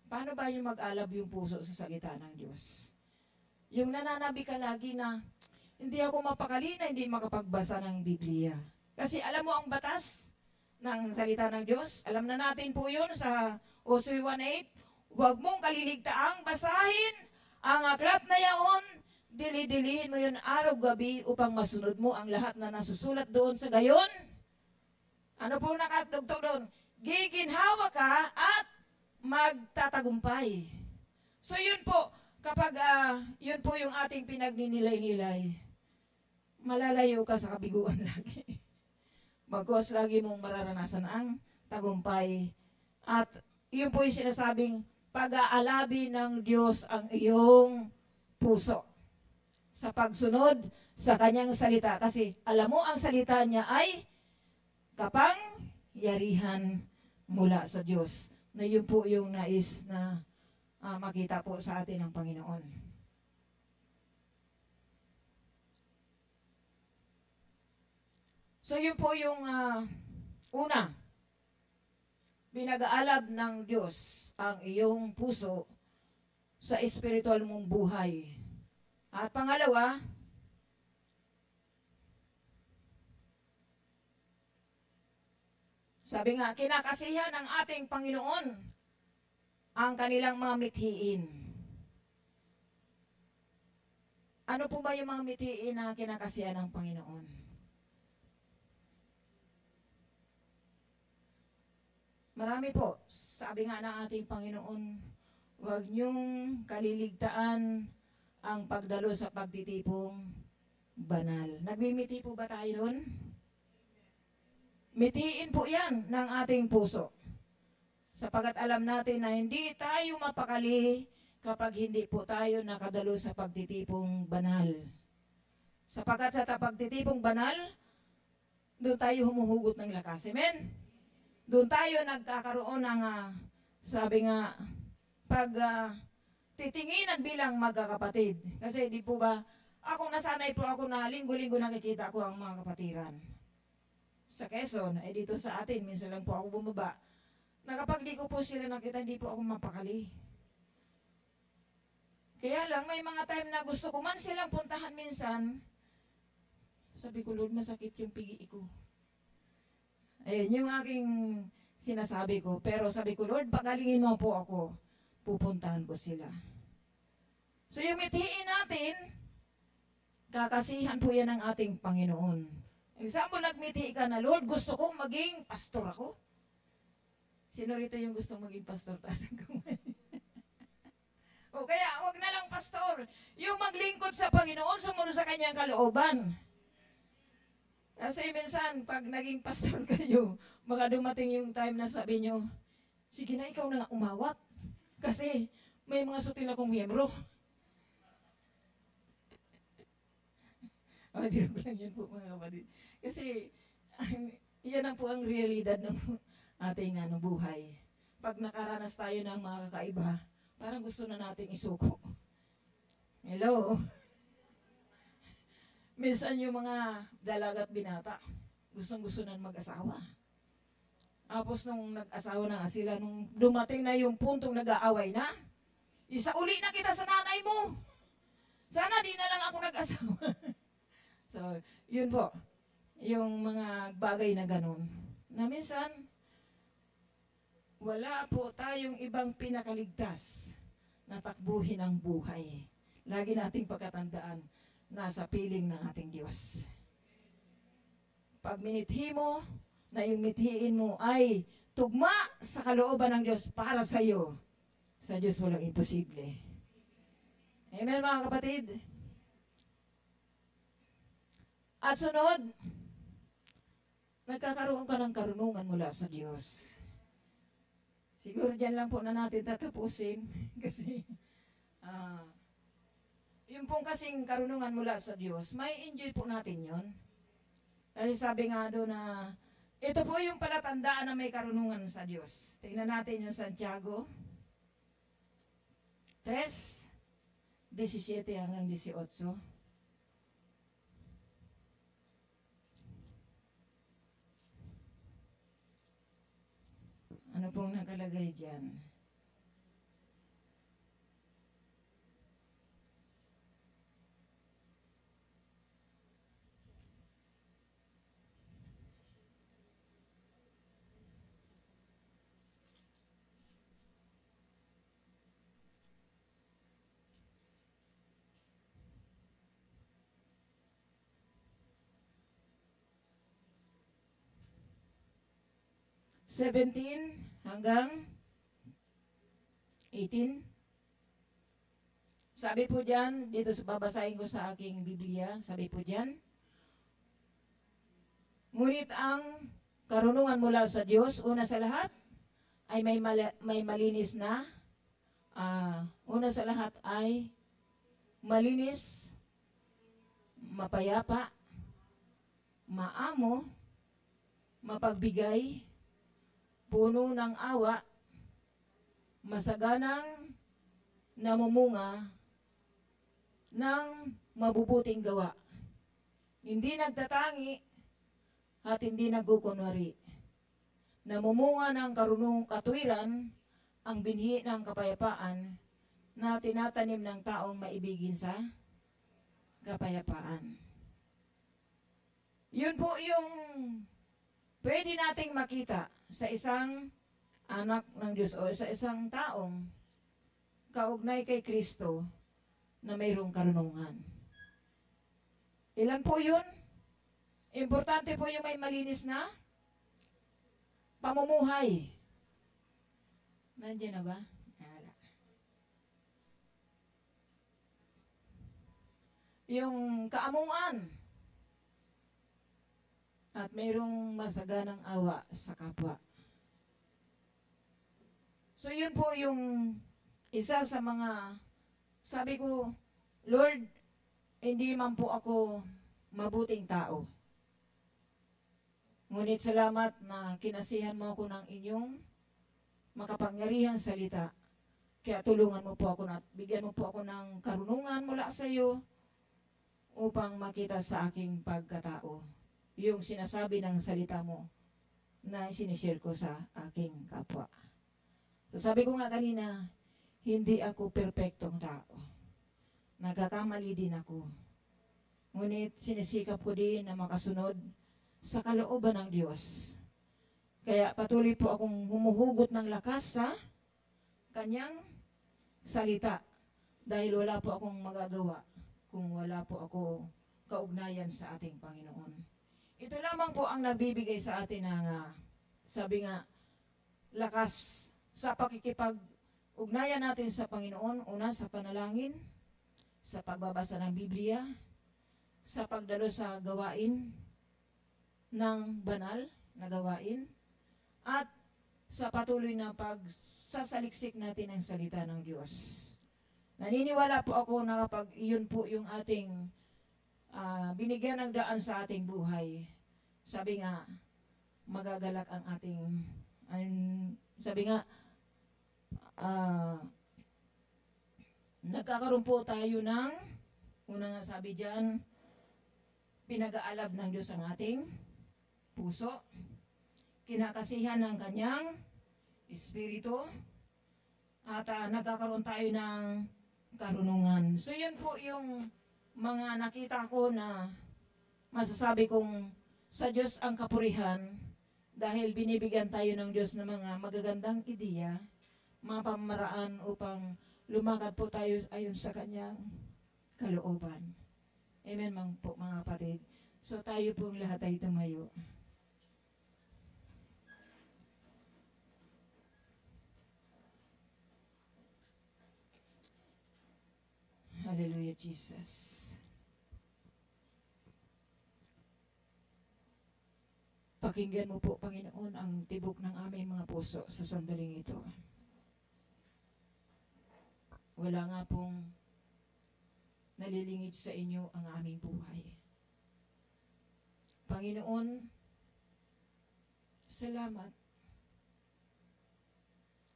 Speaker 6: Paano ba yung mag-alab yung puso sa salita ng Diyos? Yung nananabi ka lagi na, hindi ako mapakali na hindi makapagbasa ng Biblia. Kasi alam mo ang batas ng salita ng Diyos. Alam na natin po yun sa Osee 1:8. Huwag mong kaliligtaang basahin ang aklat na yaon. Dili-dilihin mo yun araw-gabi upang masunod mo ang lahat na nasusulat doon sa gayon. Ano po nakatugtog doon? Giginhawa ka at magtatagumpay. So yun po, kapag yun po yung ating pinagninilay-nilay, malalayo ka sa kabiguan lagi. Bagos lagi mong mararanasan ang tagumpay. At yun po yung sinasabing pag-aalabi ng Diyos ang iyong puso sa pagsunod sa kanyang salita. Kasi alam mo ang salita niya ay kapangyarihan mula sa Diyos. Na yun po yung nais na makita po sa atin ng Panginoon. So yun po yung una, binag-aalab ng Diyos ang iyong puso sa espiritual mong buhay. At pangalawa, sabi nga, kinakasihan ng ating Panginoon ang kanilang mga mithiin. Ano po ba yung mga mithiin na kinakasihan ng Panginoon? Marami po. Sabi nga ng ating Panginoon, huwag niyong kaliligtaan ang pagdalo sa pagtitipong banal. Nagmimiti po ba tayo doon? Mitiin po yan ng ating puso. Sapagat alam natin na hindi tayo mapakali kapag hindi po tayo nakadalo sa pagtitipong banal. Sapagat sa pagtitipong banal, doon tayo humuhugot ng lakas. Amen? Doon tayo nagkakaroon ng, sabi nga, titinginan bilang magkakapatid. Kasi di po ba, ako nasanay po ako na linggo-linggo nakikita ko ang mga kapatiran. Sa Quezon, dito sa atin, minsan lang po ako bumaba, na kapag di ko po sila nakita, hindi po ako mapakali. Kaya lang, may mga time na gusto ko man silang puntahan minsan, sabi ko, Lord, masakit yung pigi ko. Ayun yung aking sinasabi ko. Pero sabi ko, Lord, pagalingin mo po ako, pupuntahan ko sila. So yung mithiin natin, kakasihan po yan ng ating Panginoon. Example, nagmithi ka na, Lord, gusto kong maging pastor ako. Sino rito yung gusto maging pastor? Taas ang kamay. O kaya, wag na lang pastor. Yung maglingkod sa Panginoon, sumunod sa kanyang kalooban. Kasi minsan, pag naging pastor kayo, baka dumating yung time na sabi nyo, sige na, ikaw na lang umawat. Kasi may mga sutil akong miyembro. Ay, biro ko lang yan po mga kapatid. Kasi, yan ang po ang realidad ng ating buhay. Pag nakaranas tayo ng mga kakaiba, parang gusto na nating isuko. Hello? Minsan yung mga dalagat binata, gustong-gusto na mag-asawa. Tapos nung nag-asawa na sila, nung dumating na yung puntong nag-aaway na, isauli na kita sa nanay mo. Sana di na lang ako nag-asawa. So, yun po, yung mga bagay na ganun. Na minsan, wala po tayong ibang pinakaligtas na takbuhin ang buhay. Lagi nating pagkatandaan, nasa piling ng ating Diyos. Pag minithi mo, na yung mithiin mo ay tugma sa kalooban ng Diyos para sa iyo, sa Diyos walang imposible. Amen mga kapatid? At sunod, nagkakaroon ka ng karunungan mula sa Diyos. Siguro dyan lang po na natin tatapusin kasi yung pong kasing karunungan mula sa Diyos, may enjoy po natin yon. Kasi sabi nga doon na ito po yung palatandaan na may karunungan sa Diyos. Tingnan natin yung Santiago 3:17 hanggang 18. Ano pong nakalagay dyan? (17 hanggang 18. Sabi po dyan, dito sa babasahin ko sa aking Biblia, sabi po dyan, ngunit ang karunungan mula sa Diyos, una sa lahat, ay may malinis na, una sa lahat ay malinis, mapayapa, maamo, mapagbigay, puno ng awa, masaganang namumunga ng mabubuting gawa. Hindi nagtatangi at hindi nagkukunwari. Namumunga ng karunong katwiran ang binhi ng kapayapaan na tinatanim ng taong maibigin sa kapayapaan. Yun po yung pwede nating makita sa isang anak ng Diyos o sa isang taong kaugnay kay Kristo na mayroong karunungan. Ilan po yun? Importante po yung may malinis na pamumuhay. Nandiyan na ba? Wala. Yung kaamuan at mayroong masaganang awa sa kapwa. So yun po yung isa sa mga sabi ko, Lord, hindi man po ako mabuting tao. Ngunit salamat na kinasihan mo ako ng inyong makapangyarihan salita. Kaya tulungan mo po ako at bigyan mo po ako ng karunungan mula sa iyo upang makita sa aking pagkatao yung sinasabi ng salita mo na sinishare ko sa aking kapwa. So sabi ko nga kanina, hindi ako perpektong tao. Nagkakamali din ako. Ngunit sinisikap ko din na makasunod sa kalooban ng Diyos. Kaya patuloy po akong humuhugot ng lakas sa kanyang salita. Dahil wala po akong magagawa kung wala po ako kaugnayan sa ating Panginoon. Ito lamang po ang nagbibigay sa atin ng, sabi nga, lakas sa pakikipag-ugnayan natin sa Panginoon. Una, sa panalangin, sa pagbabasa ng Biblia, sa pagdalo sa gawain ng banal na gawain, at sa patuloy na pagsasaliksik natin ng salita ng Diyos. Naniniwala po ako na kapag iyon po yung ating binigyan ng daan sa ating buhay, sabi nga, magagalak ang ating, sabi nga, nagkakaroon po tayo ng, unang sabi dyan, pinag-aalab ng Diyos ang ating puso, kinakasihan ng kanyang espiritu, at nagkakaroon tayo ng karunungan. So yun po yung mga nakita ko na masasabi kong sa Diyos ang kapurihan dahil binibigyan tayo ng Diyos ng mga magagandang ideya, mga pamaraan upang lumakad po tayo ayon sa kanyang kalooban. Amen po mga kapatid. So tayo pong lahat ay tumayo. Hallelujah, Jesus. Pakinggan mo po, Panginoon, ang tibok ng aming mga puso sa sandaling ito. Wala nga pong nalilingid sa inyo ang aming buhay. Panginoon, salamat.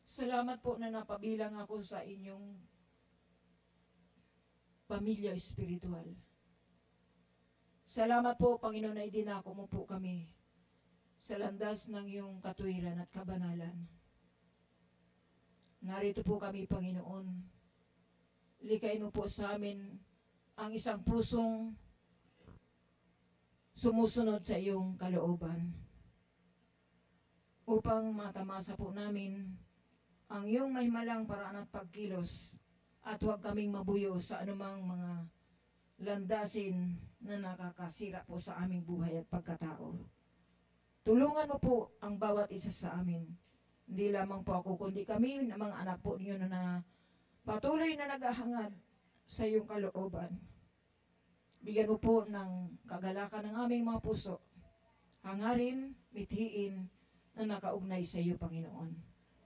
Speaker 6: Salamat po na napabilang ako sa inyong pamilya espiritual. Salamat po, Panginoon, na idinako mo po kami sa landas ng iyong katuwiran at kabanalan. Narito po kami, Panginoon. Likayin mo po sa amin ang isang pusong sumusunod sa iyong kalooban upang matamasa po namin ang iyong mahimalang paraan at pagkilos at huwag kaming mabuyo sa anumang mga landasin na nakakasira po sa aming buhay at pagkatao. Tulungan mo po ang bawat isa sa amin. Hindi lamang po ako, kundi kami na mga anak po ninyo na patuloy na naghahangad sa iyong kalooban. Bigyan mo po ng kagalakan ng aming mga puso, hangarin, mithiin na nakaugnay sa iyo, Panginoon.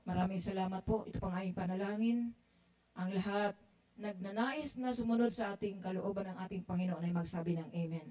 Speaker 6: Maraming salamat po. Ito pang aming panalangin. Ang lahat nagnanais na sumunod sa ating kalooban ng ating Panginoon ay magsabi ng Amen.